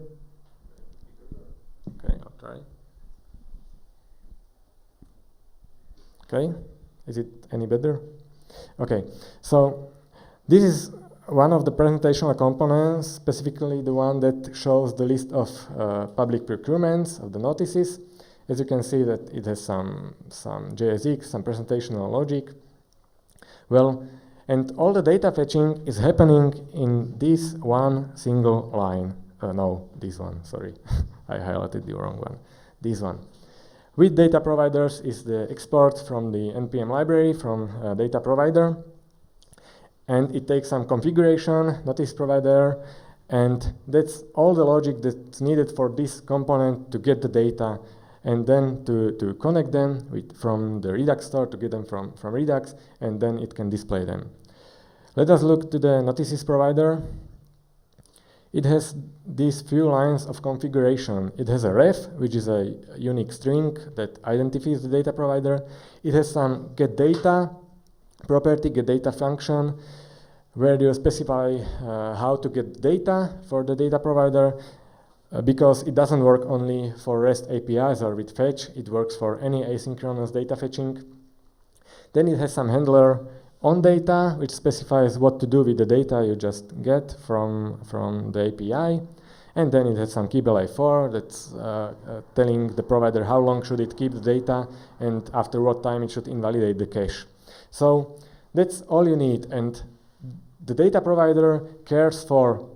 Okay, I'll try. Okay, is it any better? Okay, so this is one of the presentational components, specifically the one that shows the list of public procurements of the notices. As you can see that it has some JSX, some presentational logic. Well, and all the data fetching is happening in this one single line. no, this one, sorry, I highlighted the wrong one, this one. With data providers is the export from the NPM library from data provider, and it takes some configuration, notice provider, and that's all the logic that's needed for this component to get the data and then to connect them from the Redux store to get them from Redux, and then it can display them. Let us look to the notices provider. It has these few lines of configuration. It has a ref, which is a unique string that identifies the data provider. It has some get data property, get data function, where you specify how to get data for the data provider, because it doesn't work only for REST APIs or with fetch, it works for any asynchronous data fetching. Then it has some handler on data, which specifies what to do with the data you just get from the API. And then it has some key belay for that's telling the provider how long should it keep the data and after what time it should invalidate the cache. So that's all you need, and the data provider cares for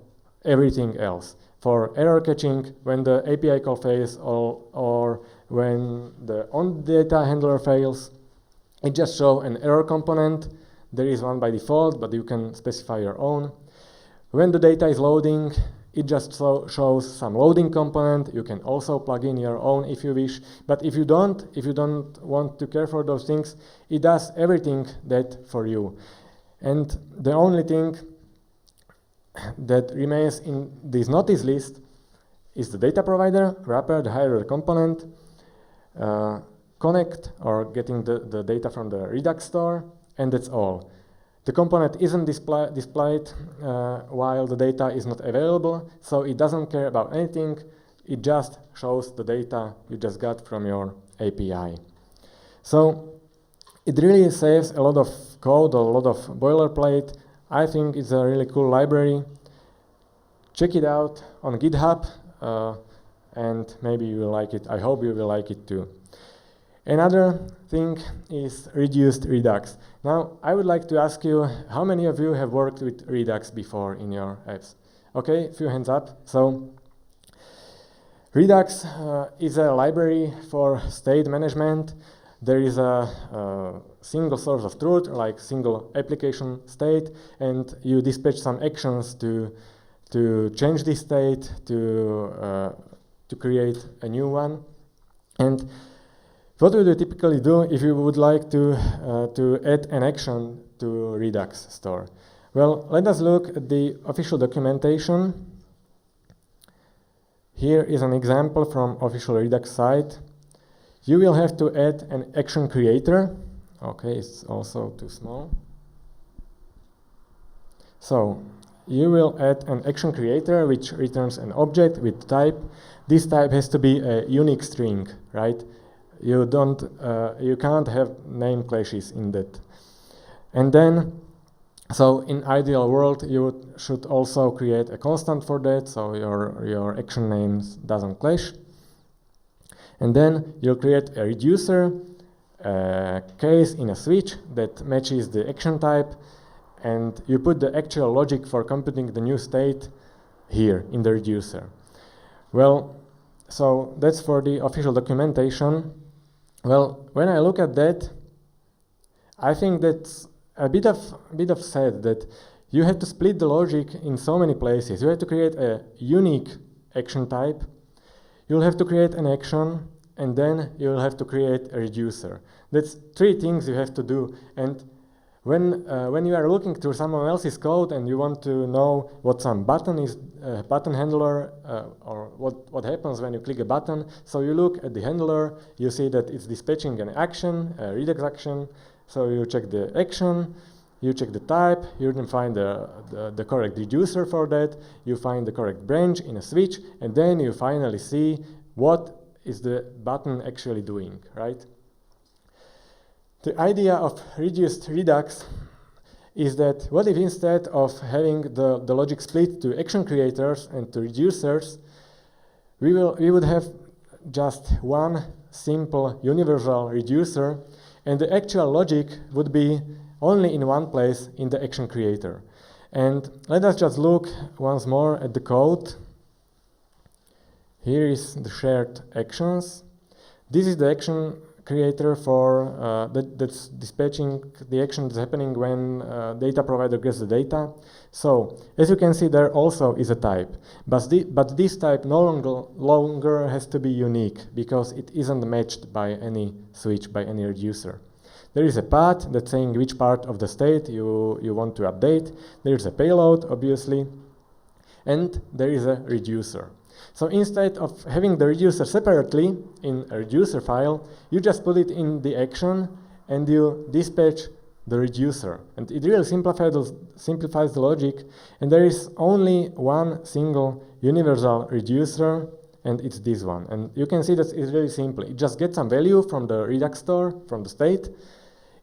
everything else. For error catching when the API call fails or when the on data handler fails, it just shows an error component. There is one by default, but you can specify your own. When the data is loading, it just shows some loading component. You can also plug in your own if you wish. But if you don't want to care for those things, it does everything that for you. And the only thing that remains in this notice list is the data provider, wrapper, the higher component, connect or getting the data from the Redux store, and that's all. The component isn't displayed while the data is not available, so it doesn't care about anything. It just shows the data you just got from your API. So it really saves a lot of code, a lot of boilerplate. I think it's a really cool library. Check it out on GitHub, and maybe you will like it. I hope you will like it too. Another thing is reduced Redux. Now, I would like to ask you, how many of you have worked with Redux before in your apps? Okay, a few hands up. So, Redux is a library for state management. There is a single source of truth, like single application state, and you dispatch some actions to change this state, to create a new one. And what would you typically do if you would like to add an action to Redux store? Well, let us look at the official documentation. Here is an example from official Redux site. You will have to add an action creator. Okay, it's also too small. So you will add an action creator which returns an object with type. This type has to be a unique string, right? You can't have name clashes in that. And then, so in ideal world, you should also create a constant for that, so your action names doesn't clash. And then you'll create a reducer, a case in a switch that matches the action type, and you put the actual logic for computing the new state here in the reducer. Well, so that's for the official documentation. Well, when I look at that, I think that's a bit of sad that you have to split the logic in so many places. You have to create a unique action type. You'll have to create an action, and then you'll have to create a reducer. That's three things you have to do. And when you are looking through someone else's code and you want to know what some button is, button handler, or what happens when you click a button, so you look at the handler, you see that it's dispatching an action, a Redux action, so you check the action, you check the type, you then find the correct reducer for that, you find the correct branch in a switch, and then you finally see what is the button actually doing, right? The idea of reduced Redux is that what if instead of having the logic split to action creators and to reducers, we would have just one simple universal reducer, and the actual logic would be only in one place in the action creator. And let us just look once more at the code. Here is the shared actions. This is the action creator for that's dispatching the action that's happening when data provider gets the data. So as you can see, there also is a type, but this type no longer has to be unique because it isn't matched by any switch, by any reducer. There is a path that's saying which part of the state you want to update. There is a payload, obviously, and there is a reducer. So instead of having the reducer separately in a reducer file, you just put it in the action and you dispatch the reducer. And it really simplifies the logic. And there is only one single universal reducer, and it's this one. And you can see that it's really simple. It just gets some value from the Redux store, from the state.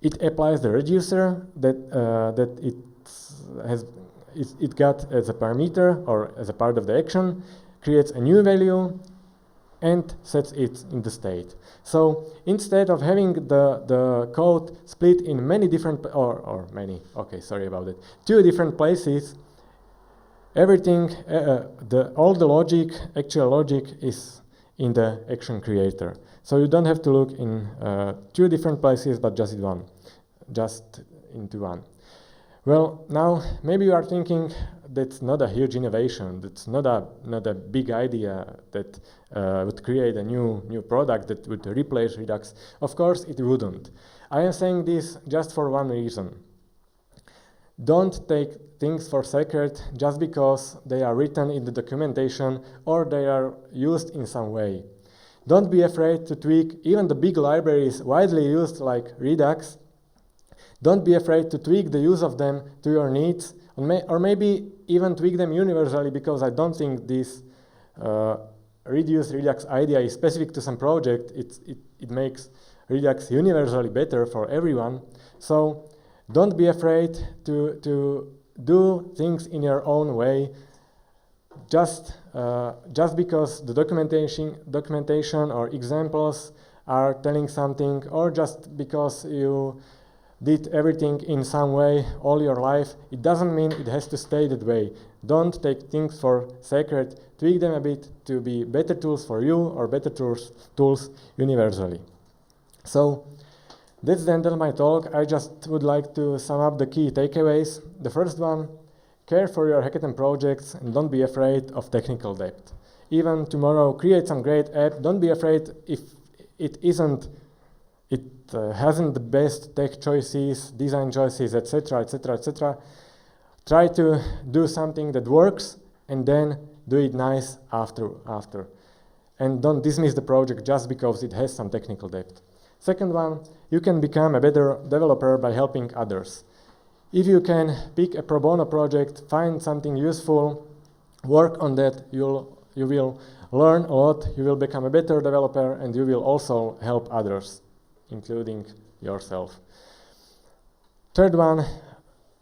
It applies the reducer that it got as a parameter or as a part of the action, creates a new value, and sets it in the state. So instead of having the code split in many different, two different places, everything, all the logic, actual logic is in the action creator. So you don't have to look in two different places, but just into one. Well, now maybe you are thinking that's not a huge innovation. That's not a big idea that would create a new product that would replace Redux. Of course, it wouldn't. I am saying this just for one reason. Don't take things for sacred just because they are written in the documentation or they are used in some way. Don't be afraid to tweak even the big libraries widely used like Redux. Don't be afraid to tweak the use of them to your needs, or maybe even tweak them universally, because I don't think this reduced Redux idea is specific to some project. It makes Redux universally better for everyone. So don't be afraid to do things in your own way, just because the documentation or examples are telling something, or just because you did everything in some way all your life, it doesn't mean it has to stay that way. Don't take things for sacred. Tweak them a bit to be better tools for you or better tools universally. So that's the end of my talk. I just would like to sum up the key takeaways. The first one, care for your hackathon projects and don't be afraid of technical debt. Even tomorrow, create some great app. Don't be afraid if it hasn't the best tech choices, design choices, etc., etc., etc. Try to do something that works and then do it nice after. And don't dismiss the project just because it has some technical debt. Second one, you can become a better developer by helping others. If you can pick a pro bono project, find something useful, work on that, you will learn a lot, you will become a better developer, and you will also help others, including yourself. Third one,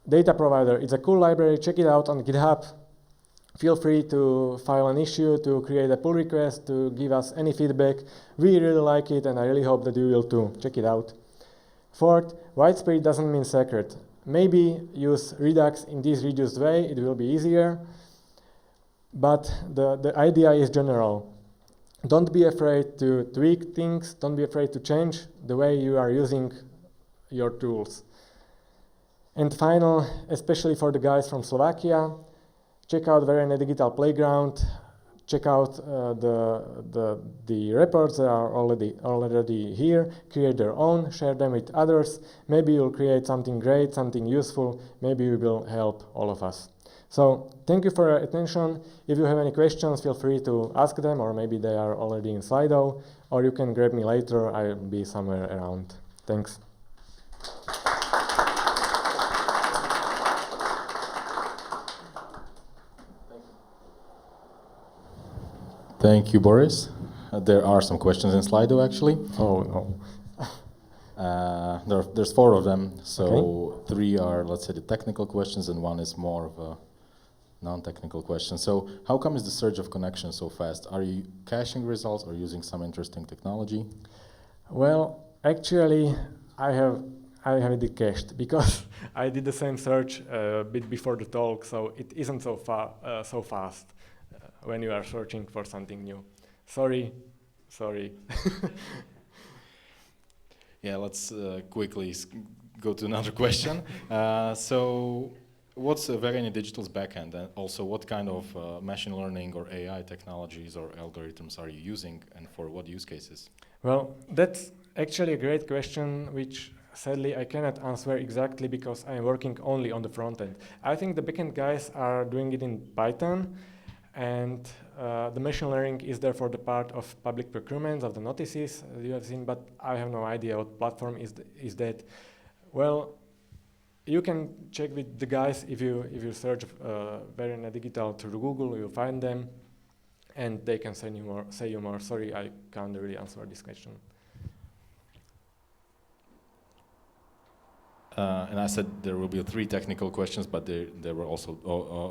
data provider. It's a cool library. Check it out on GitHub. Feel free to file an issue, to create a pull request, to give us any feedback. We really like it, and I really hope that you will too. Check it out. Fourth, widespread doesn't mean sacred. Maybe use Redux in this reduced way. It will be easier. But the idea is general. Don't be afraid to tweak things. Don't be afraid to change the way you are using your tools. And final, especially for the guys from Slovakia, check out Verejne.digital playground. Check out the reports that are already here. Create their own. Share them with others. Maybe you'll create something great, something useful. Maybe you will help all of us. So thank you for your attention. If you have any questions, feel free to ask them, or maybe they are already in Slido, or you can grab me later. I'll be somewhere around. Thanks.
Thank you, Boris. There are some questions in Slido, actually.
Oh, no.
There's 4 of them, so
Okay.
3 are, let's say, the technical questions, and 1 is more of a non-technical question. So how come is the surge of connections so fast? Are you caching results or using some interesting technology?
Well, actually, I have it cached because I did the same search a bit before the talk, so it isn't so fast when you are searching for something new. Sorry.
Yeah, let's quickly go to another question. So, what's Verejne.digital's backend, and also what kind of machine learning or AI technologies or algorithms are you using, and for what use cases?
Well, that's actually a great question, which sadly I cannot answer exactly because I'm working only on the front end. I think the backend guys are doing it in Python, and the machine learning is therefore the part of public procurement of the notices you have seen, but I have no idea what platform is that. Well, you can check with the guys if you search Verejne.digital through Google, you'll find them, and they can say you more. Sorry, I can't really answer this question.
And I said there will be 3 technical questions, but there were also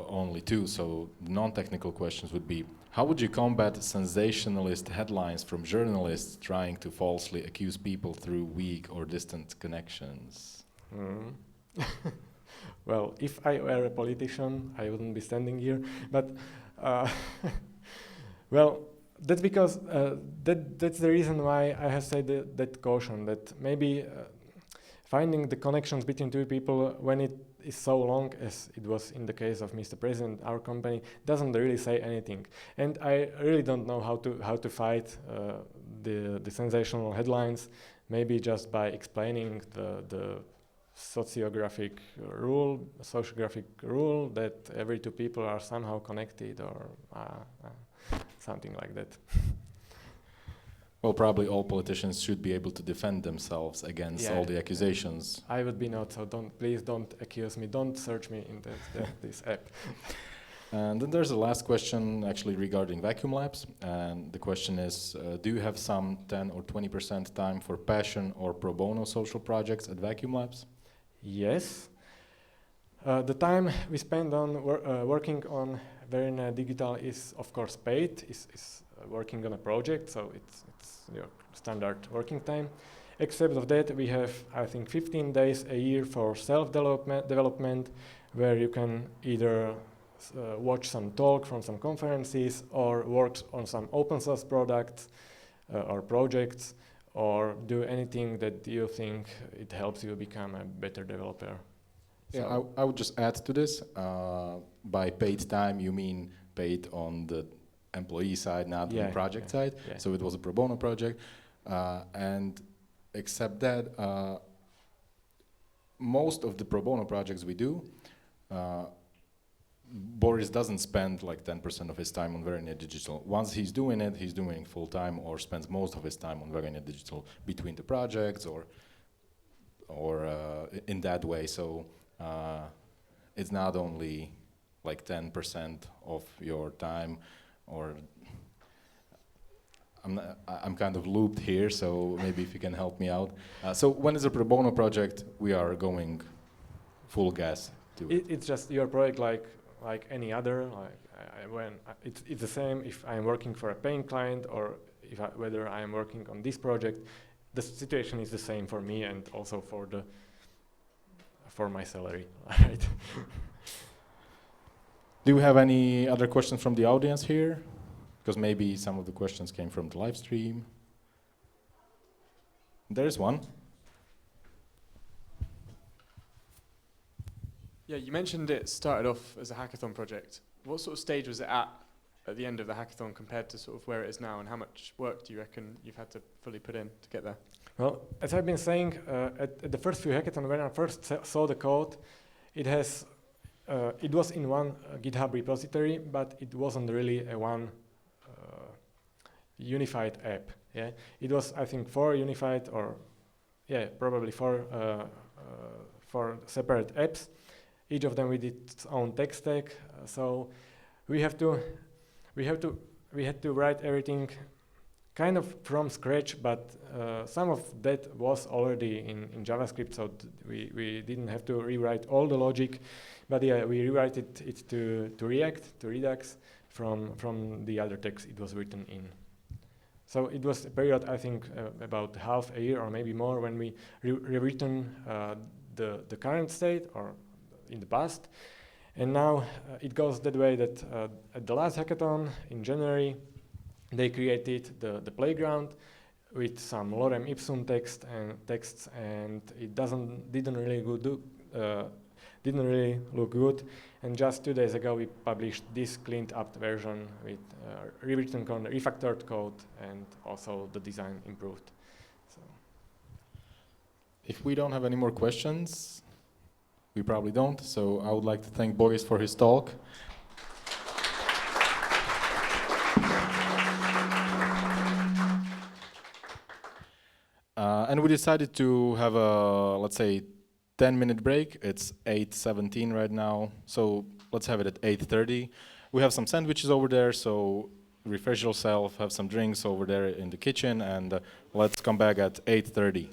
only 2. So the non-technical questions would be: how would you combat sensationalist headlines from journalists trying to falsely accuse people through weak or distant connections?
Well, if I were a politician, I wouldn't be standing here. But well, that's because that's the reason why I have said that caution, that maybe finding the connections between 2 people when it is so long, as it was in the case of Mr. President, our company, doesn't really say anything. And I really don't know how to fight the sensational headlines. Maybe just by explaining the sociographic rule that every 2 people are somehow connected, or something like that.
Well, probably all politicians should be able to defend themselves against all the accusations.
I would be not, so please don't accuse me. Don't search me in this app.
And then there's a last question actually regarding Vacuumlabs. And the question is, do you have some 10 or 20% time for passion or pro bono social projects at Vacuumlabs?
Yes. The time we spend on working on Verejne.digital is of course paid, is working on a project, so it's your standard working time. Except of that, we have, I think, 15 days a year for self-development, where you can either watch some talk from some conferences, or work on some open source products or projects, or do anything that you think it helps you become a better developer.
Yeah,
So
I would just add to this. By paid time, you mean paid on the employee side, not on the project side.
Yeah.
So it was a pro bono project. And except that, most of the pro bono projects we do, Boris doesn't spend like 10% of his time on Verejne.digital. Once he's doing it, he's doing full time, or spends most of his time on Verejne.digital between the projects, or in that way. So it's not only like 10% of your time, or I'm kind of looped here, so maybe if you can help me out. So when it's a pro bono project, we are going full gas to it.
It's just your project like any other. It's the same if I'm working for a paying client, or whether I'm working on this project. The situation is the same for me, and also for my salary, right?
Do you have any other questions from the audience here? Because maybe some of the questions came from the live stream. There's one.
Yeah, you mentioned it started off as a hackathon project. What sort of stage was it at the end of the hackathon compared to sort of where it is now, and how much work do you reckon you've had to fully put in to get there?
Well, as I've been saying, at the first few hackathons, when I first saw the code, it was in one GitHub repository, but it wasn't really a one unified app. Yeah, it was, I think, 4 unified, or probably 4 separate apps. Each of them with its own tech stack. So we had to write everything kind of from scratch, but some of that was already in JavaScript, so we didn't have to rewrite all the logic. But yeah, we rewrite it to React, to Redux, from the other text it was written in. So it was a period, I think, about half a year or maybe more, when we rewritten the current state, or in the past. And now it goes that way that at the last hackathon in January, They created the playground with some lorem ipsum texts, and it didn't really look good. And just 2 days ago, we published this cleaned up version with rewritten code, refactored code, and also the design improved. So.
If we don't have any more questions, we probably don't. So I would like to thank Boris for his talk. And we decided to have a, let's say, 10-minute break. It's 8:17 right now, so let's have it at 8:30. We have some sandwiches over there, so refresh yourself, have some drinks over there in the kitchen, and let's come back at 8:30.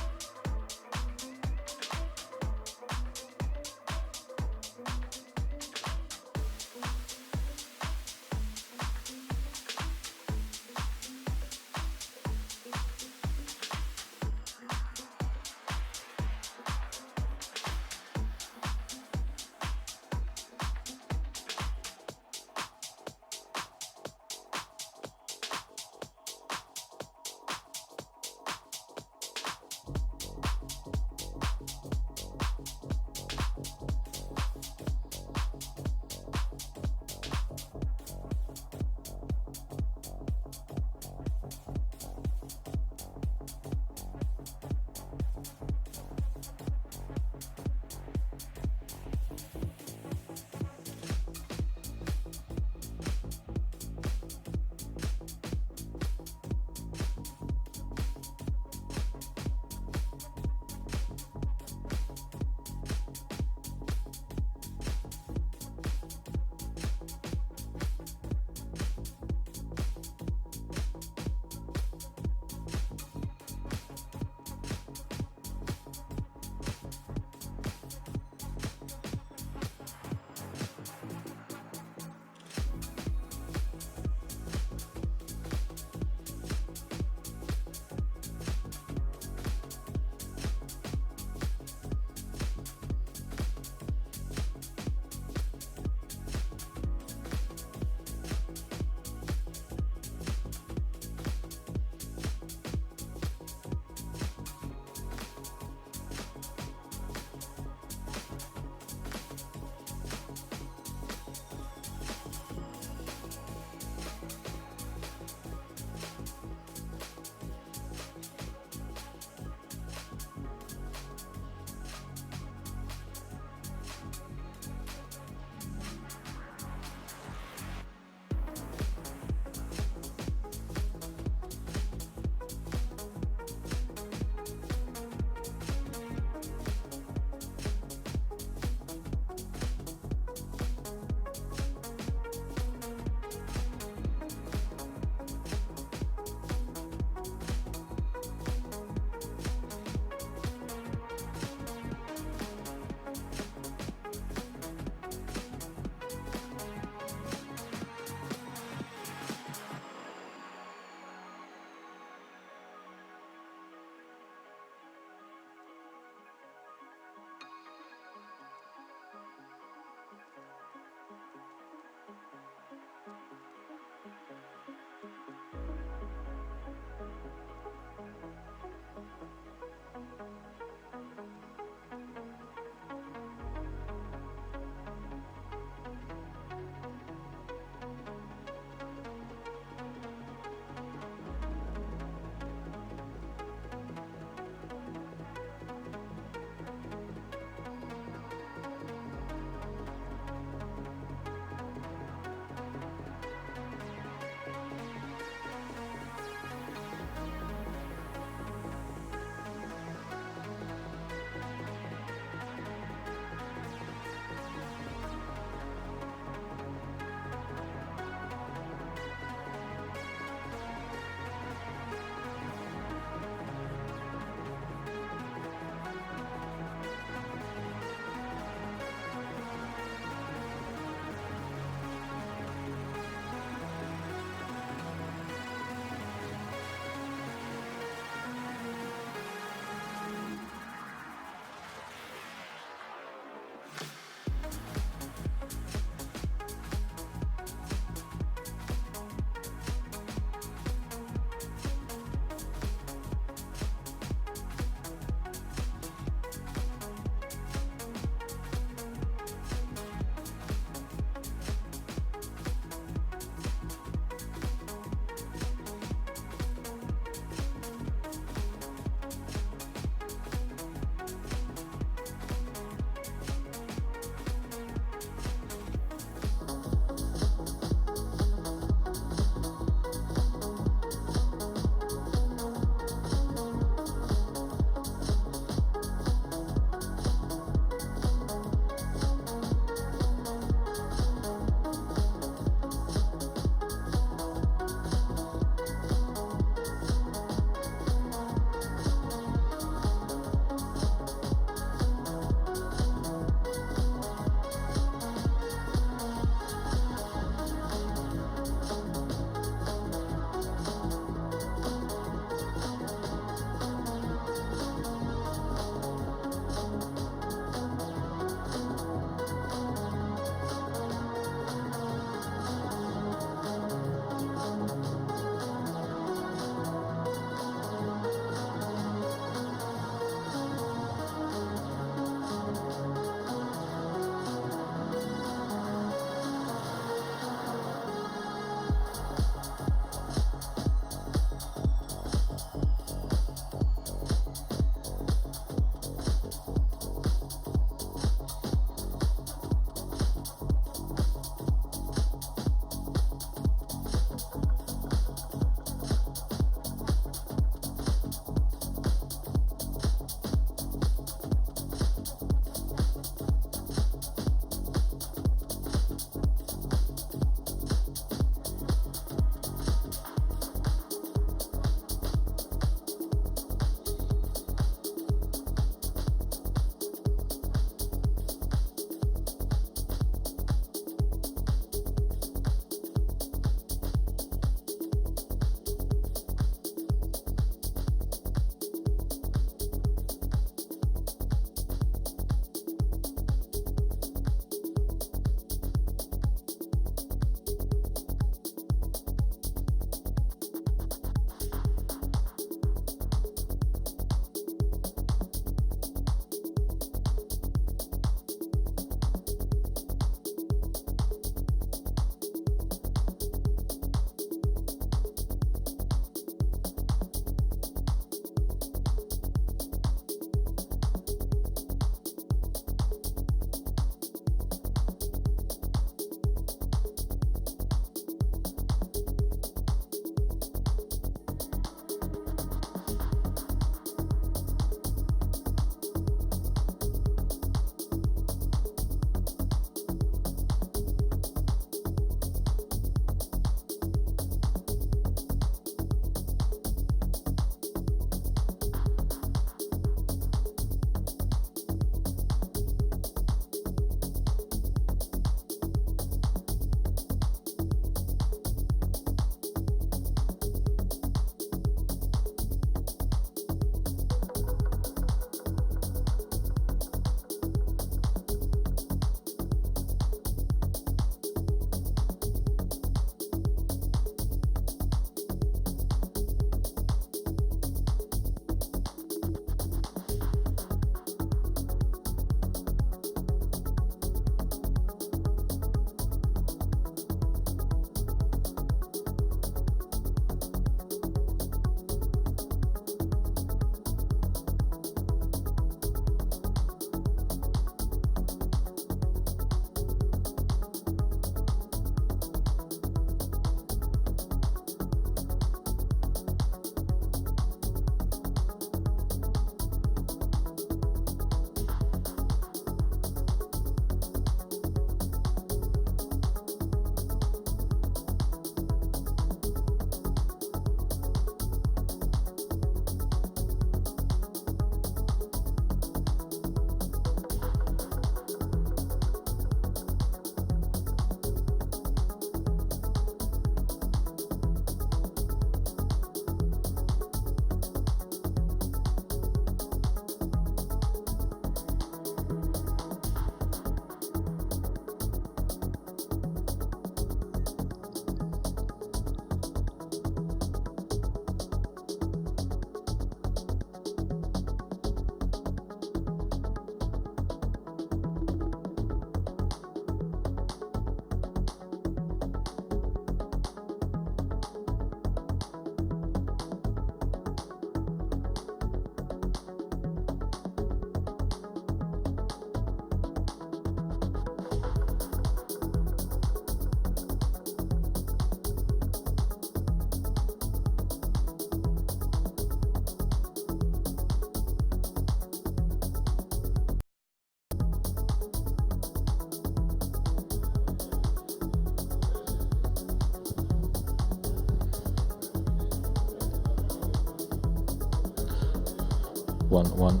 one.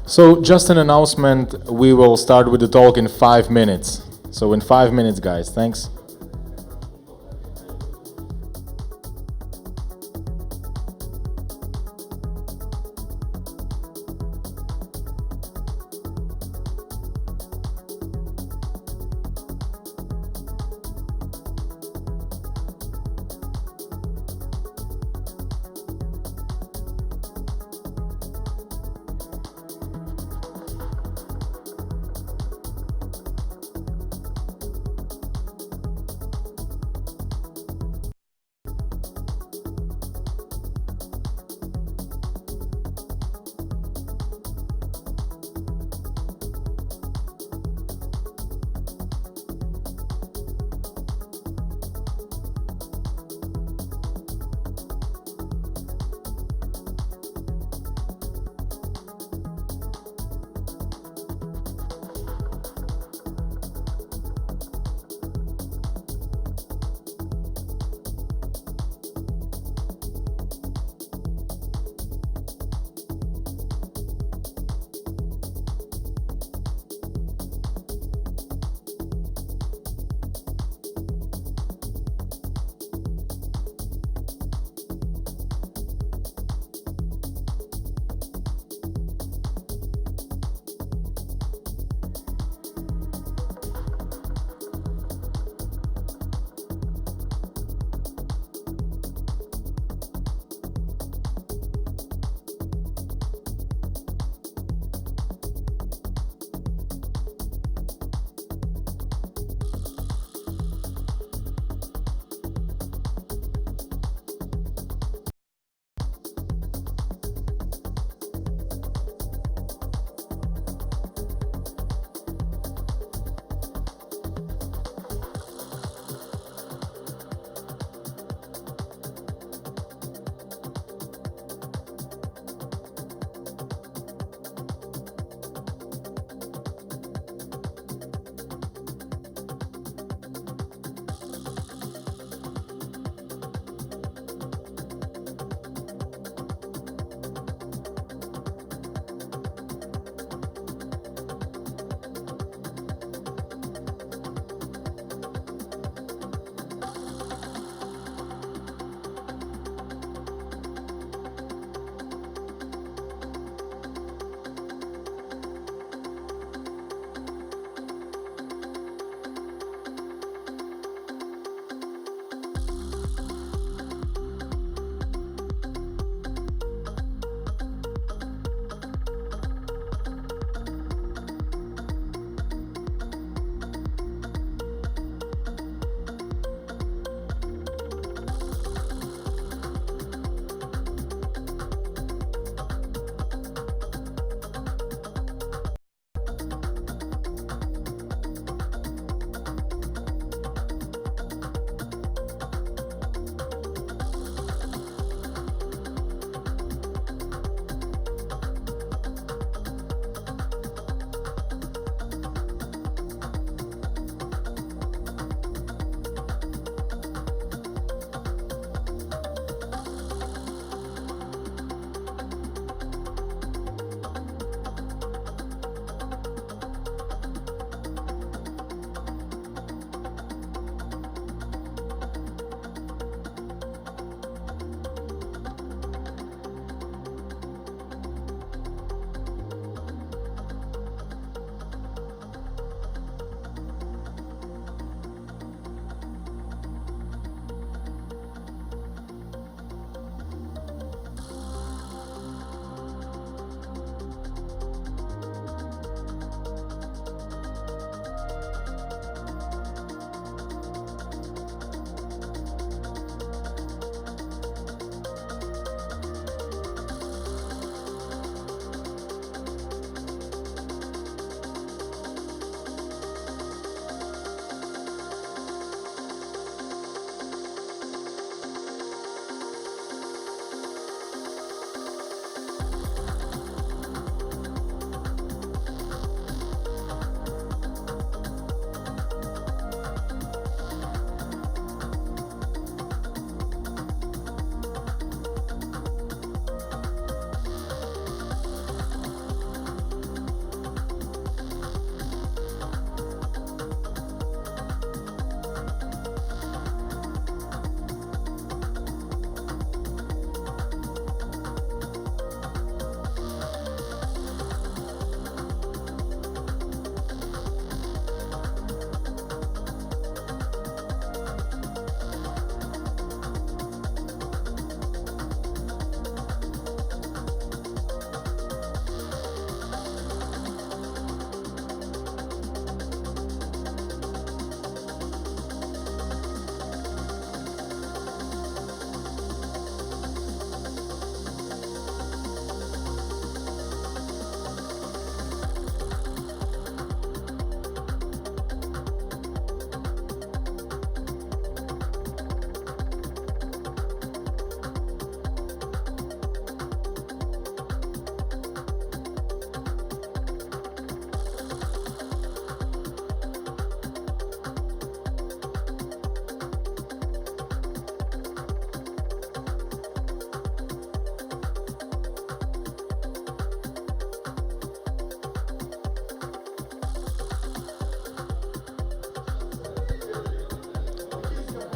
So just an announcement, we will start with the talk in 5 minutes. So in 5 minutes, guys, thanks.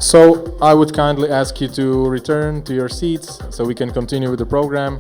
So I would kindly ask you to return to your seats so we can continue with the program.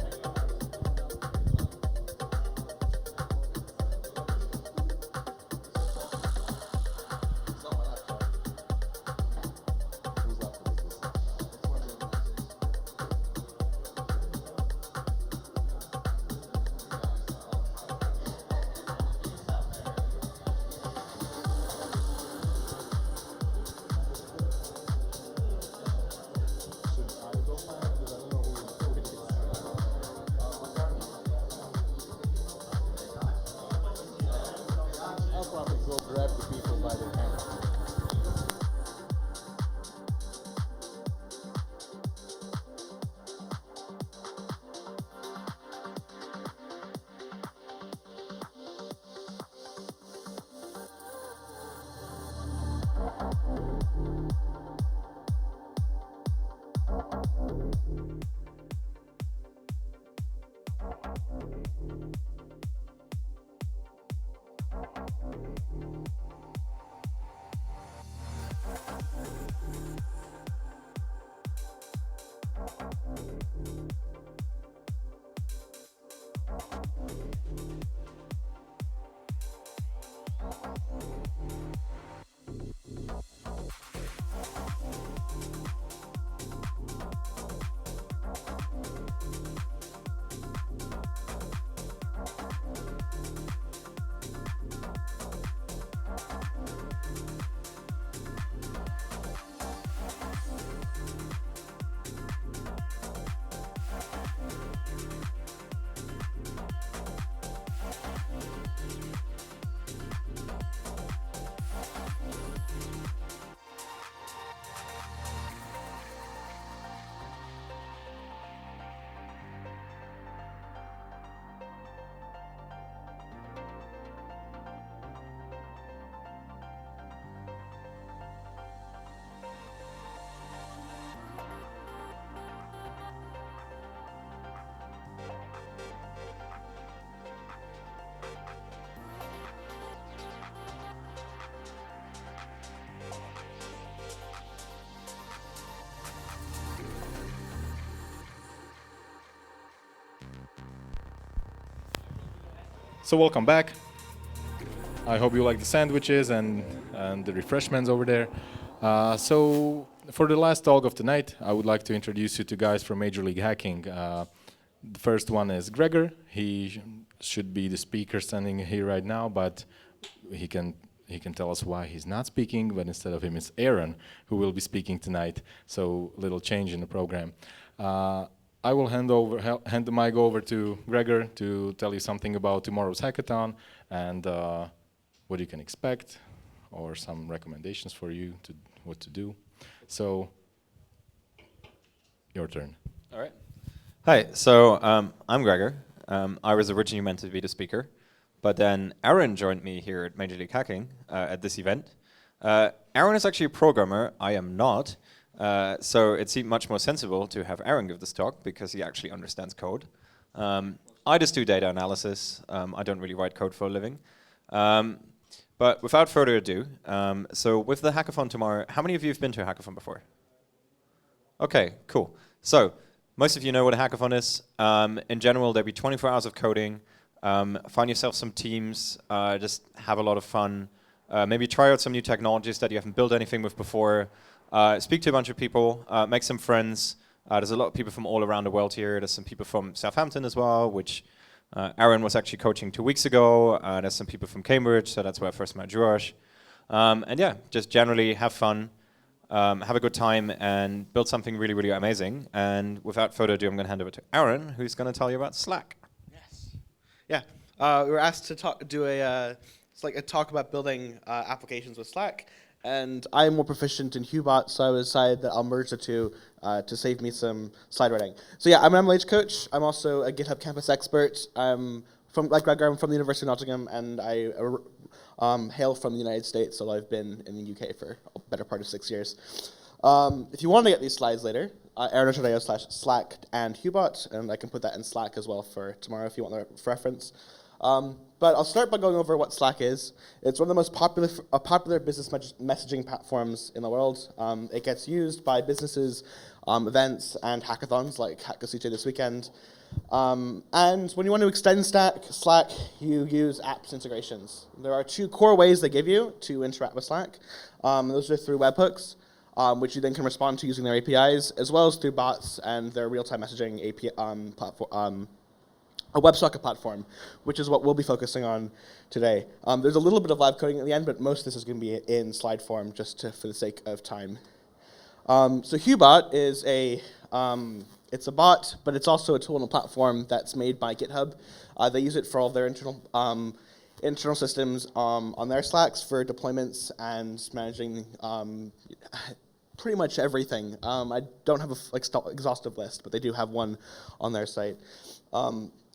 So welcome back. I hope you like the sandwiches and the refreshments over there. So for the last talk of the night, I would like to introduce you to guys from Major League Hacking. The first one is Gregor. He should be the speaker standing here right now, but he can tell us why he's not speaking, but instead of him it's Aaron who will be speaking tonight. So little change in the program. I will hand the mic over to Gregor to tell you something about tomorrow's hackathon and what you can expect, or some recommendations for you to what to do. So, your turn.
All right. Hi. So I'm Gregor. I was originally meant to be the speaker, but then Aaron joined me here at Major League Hacking at this event. Aaron is actually a programmer. I am not. So it seemed much more sensible to have Aaron give this talk because he actually understands code. I just do data analysis. I don't really write code for a living. But without further ado, so with the hackathon tomorrow, how many of you have been to a hackathon before? Okay, cool. So most of you know what a hackathon is. In general, there'll be 24 hours of coding. Find yourself some teams, just have a lot of fun. Maybe try out some new technologies that you haven't built anything with before. Speak to a bunch of people, make some friends. There's a lot of people from all around the world here. There's some people from Southampton as well, which Aaron was actually coaching 2 weeks ago. There's some people from Cambridge, so that's where I first met George. And yeah, just generally have fun, have a good time, and build something really, really amazing. And without further ado, I'm going to hand over to Aaron, who's going to tell you about Slack.
Yes. Yeah. We were asked to do a talk about building applications with Slack. And I'm more proficient in Hubot, so I decided that I'll merge the two to save me some slide writing. So yeah, I'm an MLH coach. I'm also a GitHub campus expert. I'm from the University of Nottingham, and I hail from the United States, so I've been in the UK for a better part of 6 years. If you want to get these slides later, aaron.io/Slack and Hubot, and I can put that in Slack as well for tomorrow if you want the reference. But I'll start by going over what Slack is. It's one of the most popular business messaging platforms in the world. It gets used by businesses, events, and hackathons like Hack this weekend. And when you want to extend Slack, you use apps integrations. There are 2 core ways they give you to interact with Slack. Those are through webhooks, which you then can respond to using their APIs, as well as through bots and their real-time messaging API platform. A WebSocket platform, which is what we'll be focusing on today. There's a little bit of live coding at the end, but most of this is going to be in slide form, just for the sake of time. So HuBot is it's a bot, but it's also a tool and a platform that's made by GitHub. They use it for all their internal systems on their Slacks for deployments and managing pretty much everything. I don't have a exhaustive list, but they do have one on their site.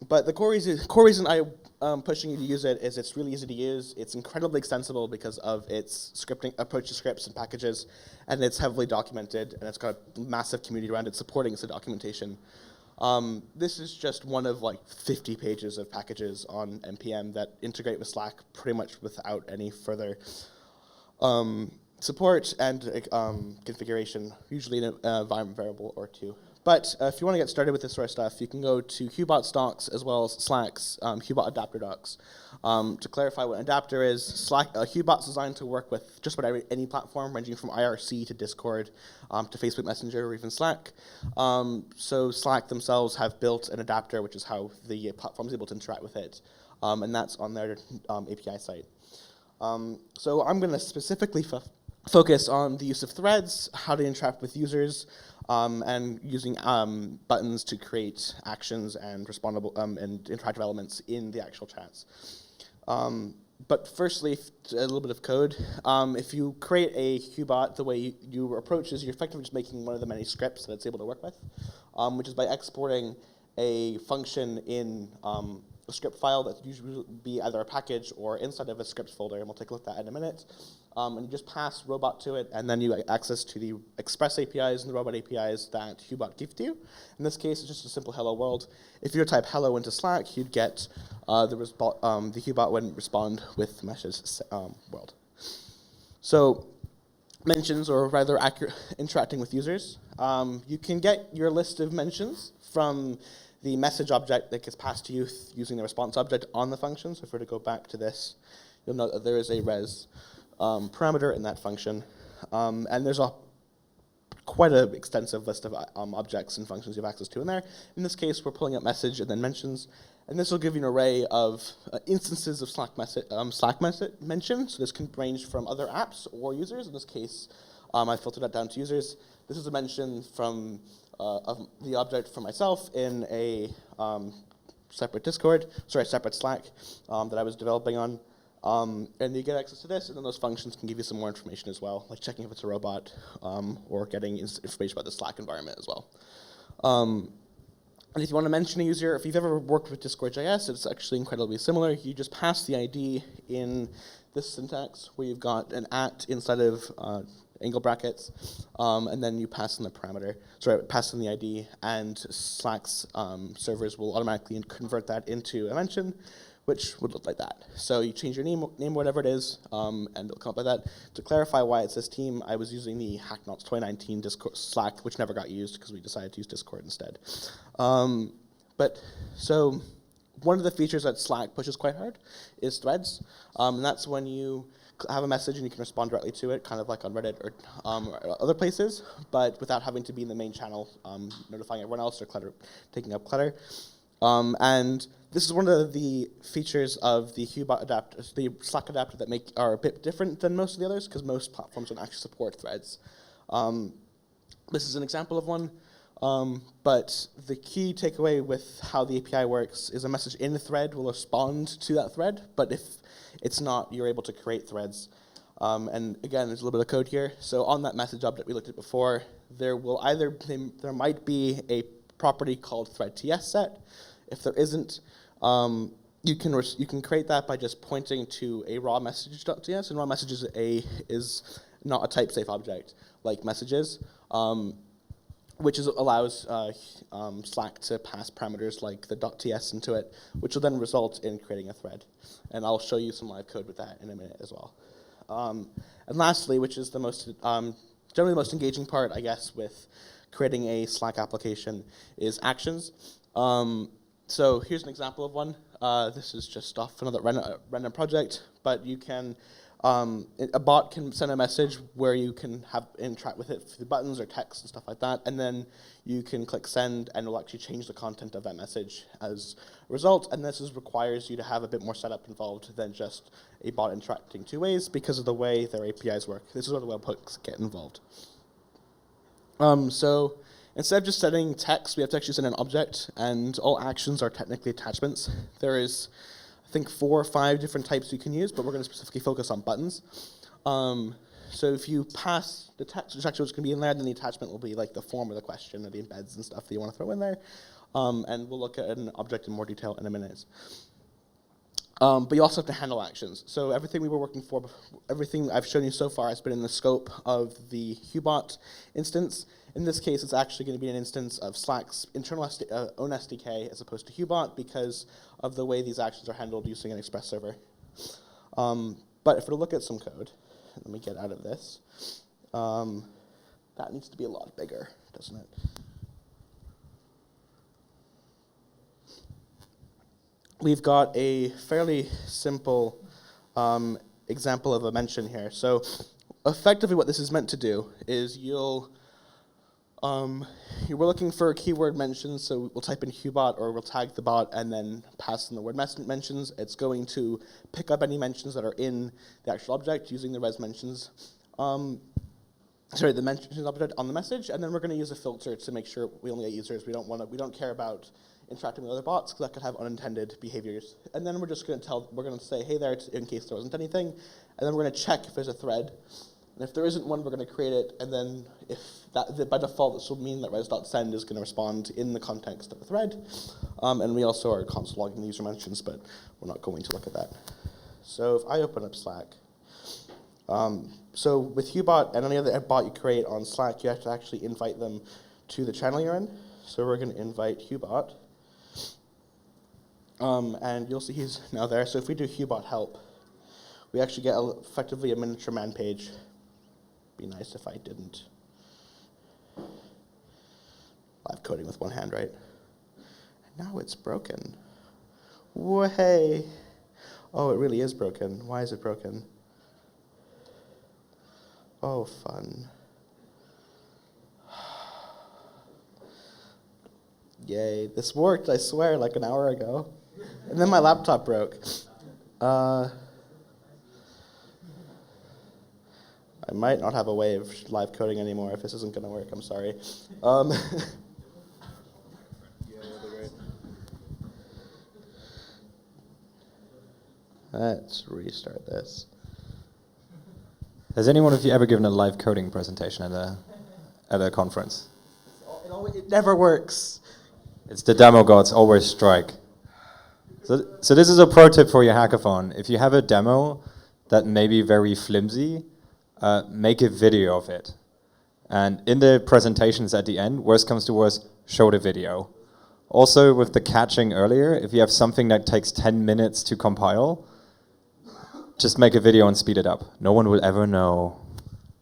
But the core reason I'm pushing you to use it is it's really easy to use. It's incredibly extensible because of its scripting approach to scripts and packages, and it's heavily documented, and it's got a massive community around it supporting its documentation. This is just one of like 50 pages of packages on NPM that integrate with Slack pretty much without any further support and configuration, usually in an environment variable or 2. But if you want to get started with this sort of stuff, you can go to HuBot's docs as well as Slack's HuBot adapter docs. To clarify what an adapter is, HuBot's designed to work with just about any platform, ranging from IRC to Discord to Facebook Messenger or even Slack. So Slack themselves have built an adapter, which is how the platform is able to interact with it, and that's on their API site. So I'm going to specifically focus on the use of threads, how to interact with users, and using buttons to create actions and respondable and interactive elements in the actual chats. But firstly, a little bit of code. If you create a HuBot, the way you approach is you're effectively just making one of the many scripts that it's able to work with, which is by exporting a function in a script file that usually be either a package or inside of a scripts folder, and we'll take a look at that in a minute. And you just pass robot to it, and then you get access to the Express APIs and the robot APIs that HuBot gives to you. In this case, it's just a simple hello world. If you were to type hello into Slack, you'd get the HuBot wouldn't respond with the message world. So mentions, or rather interacting with users. You can get your list of mentions from the message object that gets passed to you using the response object on the function. So if we were to go back to this, you'll note that there is a res parameter in that function. And there's quite an extensive list of objects and functions you have access to in there. In this case, we're pulling up message and then mentions. And this will give you an array of instances of Slack mention. So this can range from other apps or users. In this case, I filtered that down to users. This is a mention from of the object for myself in a separate Slack that I was developing on. And you get access to this, and then those functions can give you some more information as well, like checking if it's a robot or getting information about the Slack environment as well. And if you want to mention a user, if you've ever worked with Discord.js, it's actually incredibly similar. You just pass the ID in this syntax, where you've got an @ inside of angle brackets, and then you pass in the parameter. Pass in the ID, and Slack's servers will automatically convert that into a mention, which would look like that. So you change your name whatever it is, and it'll come up like that. To clarify why it says team, I was using the Hacknots 2019 Discord Slack, which never got used because we decided to use Discord instead. So one of the features that Slack pushes quite hard is threads, and that's when you have a message and you can respond directly to it, kind of like on Reddit or other places, but without having to be in the main channel, notifying everyone else or taking up clutter. And this is one of the features of the HuBot adapter, the Slack adapter, that are a bit different than most of the others, because most platforms don't actually support threads. This is an example of one, but the key takeaway with how the API works is a message in a thread will respond to that thread, but if it's not, you're able to create threads. And again, there's a little bit of code here. So on that message object we looked at before, there might be a property called thread_tsset. If there isn't, you can create that by just pointing to a raw message.ts, and raw messages is not a type safe object like messages. which allows Slack to pass parameters like the .ts into it, which will then result in creating a thread. And I'll show you some live code with that in a minute as well. And lastly, which is the most generally the most engaging part, I guess, with creating a Slack application, is actions. So here's an example of one. This is just off another random project, but you can, a bot can send a message where you can interact with it through buttons or text and stuff like that, and then you can click send, and it'll actually change the content of that message as a result. And this requires you to have a bit more setup involved than just a bot interacting two ways because of the way their APIs work. This is where the webhooks get involved. So instead of just sending text, we have to actually send an object, and all actions are technically attachments. There is, I think, 4 or 5 different types you can use, but we're going to specifically focus on buttons. So if you pass the text, which actually is going to be in there, then the attachment will be like the form of the question or the embeds and stuff that you want to throw in there. And we'll look at an object in more detail in a minute. But you also have to handle actions. So everything we were working for, everything I've shown you so far has been in the scope of the Hubot instance. In this case, it's actually going to be an instance of Slack's internal own SDK as opposed to Hubot because of the way these actions are handled using an Express server. But if we look at some code, let me get out of this. That needs to be a lot bigger, doesn't it? We've got a fairly simple example of a mention here. So effectively what this is meant to do is we're looking for keyword mentions, so we'll type in Hubot or we'll tag the bot and then pass in the word mentions. It's going to pick up any mentions that are in the actual object using the res mentions. The mentions object on the message, and then we're going to use a filter to make sure we only get users. We don't care about interacting with other bots because that could have unintended behaviors. And then we're just going to say, hey there, in case there wasn't anything, and then we're going to check if there's a thread. And if there isn't one, we're going to create it, and then if that, by default, this will mean that res.send is going to respond in the context of the thread. And we also are console logging the user mentions, but we're not going to look at that. So if I open up Slack, so with Hubot and any other bot you create on Slack, you have to actually invite them to the channel you're in. So we're going to invite Hubot. And you'll see he's now there. So if we do Hubot help, we actually get effectively a miniature man page. Be nice if I didn't. Live coding with one hand, right? And now it's broken. Way. Oh, it really is broken. Why is it broken? Oh, fun. Yay, this worked, I swear, like an hour ago. And then my laptop broke. I might not have a way of live coding anymore if this isn't going to work, I'm sorry. Let's restart this.
Has anyone of you ever given a live coding presentation at a conference?
It never works.
It's the demo gods always strike. So this is a pro tip for your hackathon. If you have a demo that may be very flimsy, make a video of it. And in the presentations at the end, worst comes to worst, show the video. Also, with the catching earlier, if you have something that takes 10 minutes to compile, just make a video and speed it up. No one will ever know.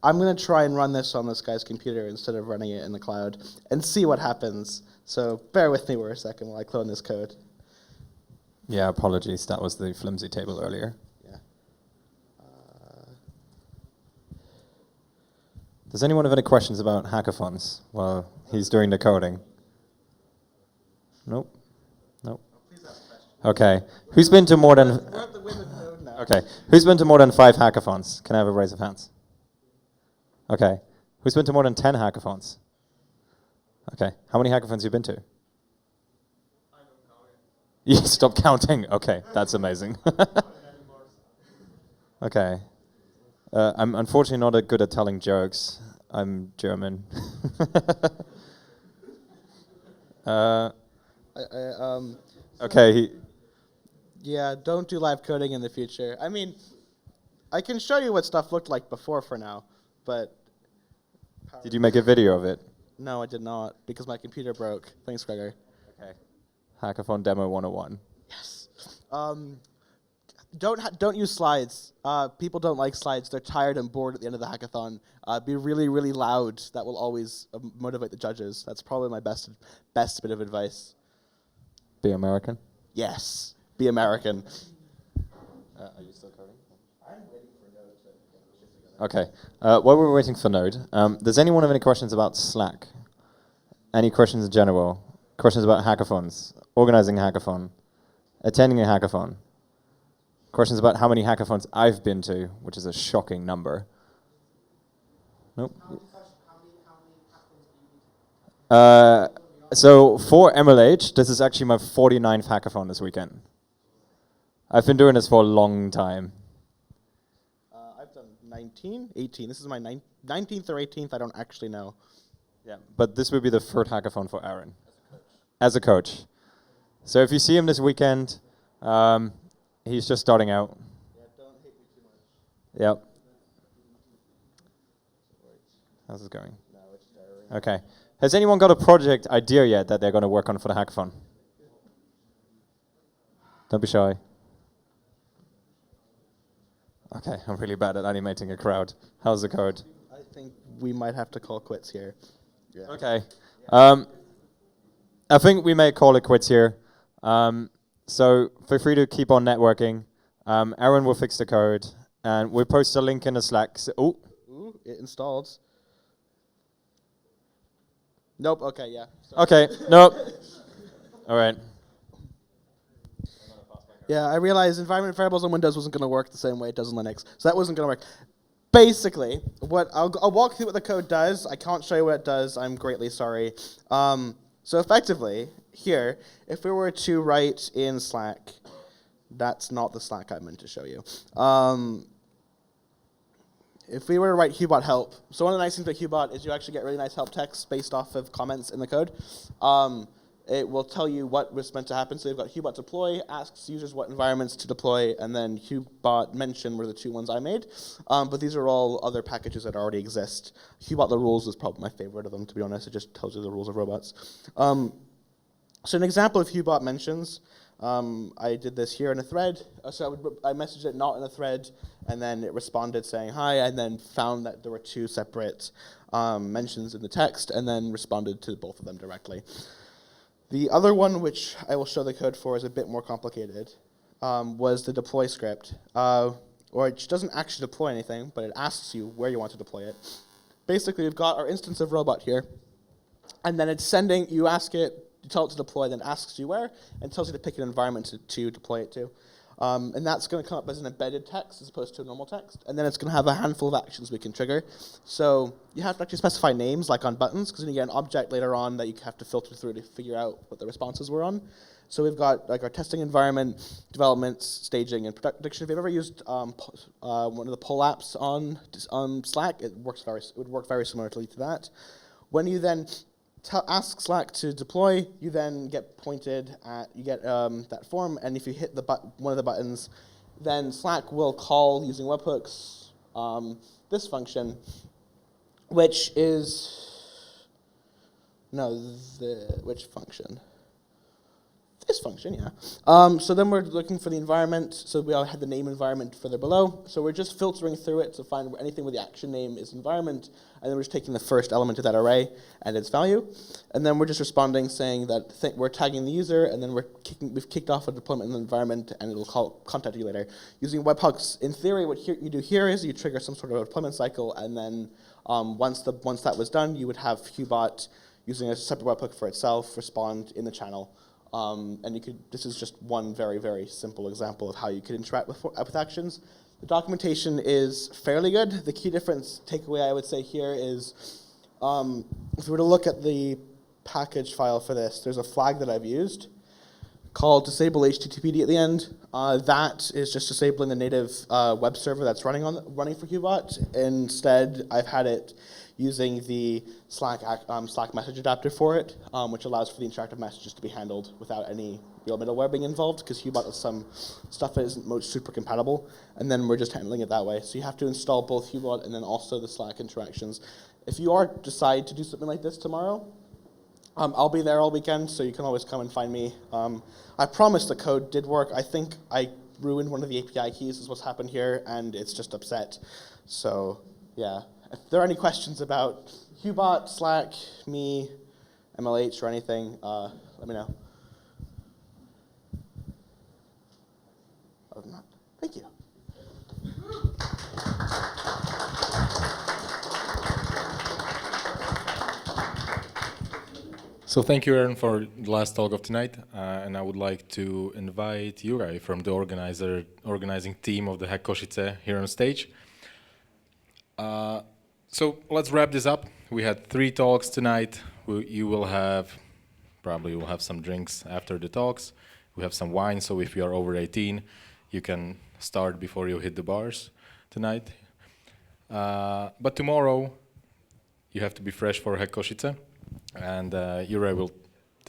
I'm going to try and run this on this guy's computer instead of running it in the cloud and see what happens. So bear with me for a second while I clone this code.
Yeah, apologies. That was the flimsy table earlier.
Yeah.
Does anyone have any questions about hackathons while he's doing the coding? Nope. Nope. Okay. Who's been to more than...
We're at the whim of code now.
Okay. Who's been to more than 5 hackathons? Can I have a raise of hands? Okay. Who's been to more than 10 hackathons? Okay. How many hackathons have you been to? I don't count it. You stopped counting? Okay. That's amazing. Okay. I'm unfortunately not good at telling jokes. I'm German. Okay.
Yeah, don't do live coding in the future. I mean, I can show you what stuff looked like before for now, but...
Did you make a video of it?
No, I did not, because my computer broke. Thanks, Gregor.
Okay. Hackathon Demo 101.
Yes. Don't use slides. People don't like slides. They're tired and bored at the end of the hackathon. Be really, really loud. That will always motivate the judges. That's probably my best bit of advice.
Be American.
Yes. Be American.
Are you still coding? I'm waiting for Node. Okay. While we're waiting for Node, does anyone have any questions about Slack? Any questions in general? Questions about hackathons? Organizing a hackathon? Attending a hackathon? Questions about how many hackathons I've been to, which is a shocking number. Nope. So for MLH, this is actually my 49th hackathon this weekend. I've been doing this for a long time.
I've done 19, 18. This is my 19th or 18th. I don't actually know.
Yeah, but this will be the third hackathon for Aaron. As a coach. So if you see him this weekend, he's just starting out.
Yeah, don't hate me too much.
Yep. How's this going?
No, it's tiring.
Okay. Has anyone got a project idea yet that they're going to work on for the hackathon? Don't be shy. Okay, I'm really bad at animating a crowd. How's the code?
I think we might have to call quits here. Yeah.
Okay. I think we may call it quits here. So feel free to keep on networking. Aaron will fix the code, and we'll post a link in the Slack.
Ooh, it installed. Nope. Okay. Yeah. Sorry.
Okay. Nope. All right.
Yeah, I realized environment variables on Windows wasn't going to work the same way it does on Linux, so that wasn't going to work. Basically, I'll walk through what the code does. I can't show you what it does. I'm greatly sorry. So effectively, here, if we were to write in Slack, that's not the Slack I meant to show you. If we were to write Hubot help, so one of the nice things about Hubot is you actually get really nice help text based off of comments in the code. It will tell you what was meant to happen. So you've got Hubot deploy, asks users what environments to deploy, and then Hubot mention were the two ones I made. But these are all other packages that already exist. Hubot the rules is probably my favorite of them, to be honest. It just tells you the rules of robots. So an example of Hubot mentions, I did this here in a thread. So I messaged it not in a thread, and then it responded saying hi, and then found that there were two separate mentions in the text, and then responded to both of them directly. The other one, which I will show the code for, is a bit more complicated, was the deploy script, which doesn't actually deploy anything, but it asks you where you want to deploy it. Basically, we've got our instance of robot here, and then it's sending, you ask it, you tell it to deploy, then it asks you where, and tells you to pick an environment to deploy it to. And that's going to come up as an embedded text as opposed to a normal text. And then it's going to have a handful of actions we can trigger. So you have to actually specify names, like on buttons, because then you get an object later on that you have to filter through to figure out what the responses were on. So we've got like our testing environment, development, staging, and prediction. If you've ever used one of the poll apps on Slack, it would work very similarly to that. When you then ask Slack to deploy, you then get pointed at, you get that form, and if you hit one of the buttons, then Slack will call using webhooks this function, which is, which function? This function, yeah. So then we're looking for the environment. So we all had the name environment further below. So we're just filtering through it to find anything where the action name is environment, and then we're just taking the first element of that array and its value. And then we're just responding saying that we're tagging the user, and then we've kicked off a deployment in the environment, and it'll contact you later. Using webhooks, in theory, what you do here is you trigger some sort of deployment cycle, and then once that was done, you would have Hubot using a separate webhook for itself respond in the channel. And this is just one very, very simple example of how you could interact with actions. The documentation is fairly good. The key difference takeaway I would say here is, if we were to look at the package file for this, there's a flag that I've used called disable HTTPD at the end. That is just disabling the native web server that's running for Hubot. Instead, I've had it using the Slack message adapter for it, which allows for the interactive messages to be handled without any real middleware being involved, because Hubot has some stuff that isn't super compatible, and then we're just handling it that way. So you have to install both Hubot and then also the Slack interactions. if you are decide to do something like this tomorrow, I'll be there all weekend, so you can always come and find me. I promise the code did work. I think I ruined one of the API keys is what's happened here, and it's just upset. So yeah, if there are any questions about Hubot, Slack, me, MLH, or anything, let me know. Other than that, thank you.
So thank you, Aaron, for the last talk of tonight, and I would like to invite Juraj from the organizing team of the Hack Košice here on stage. So let's wrap this up. We had 3 talks tonight. You will have some drinks after the talks. We have some wine, so if you are over 18, you can start before you hit the bars tonight. But tomorrow, you have to be fresh for Hack Košice. And Juraj will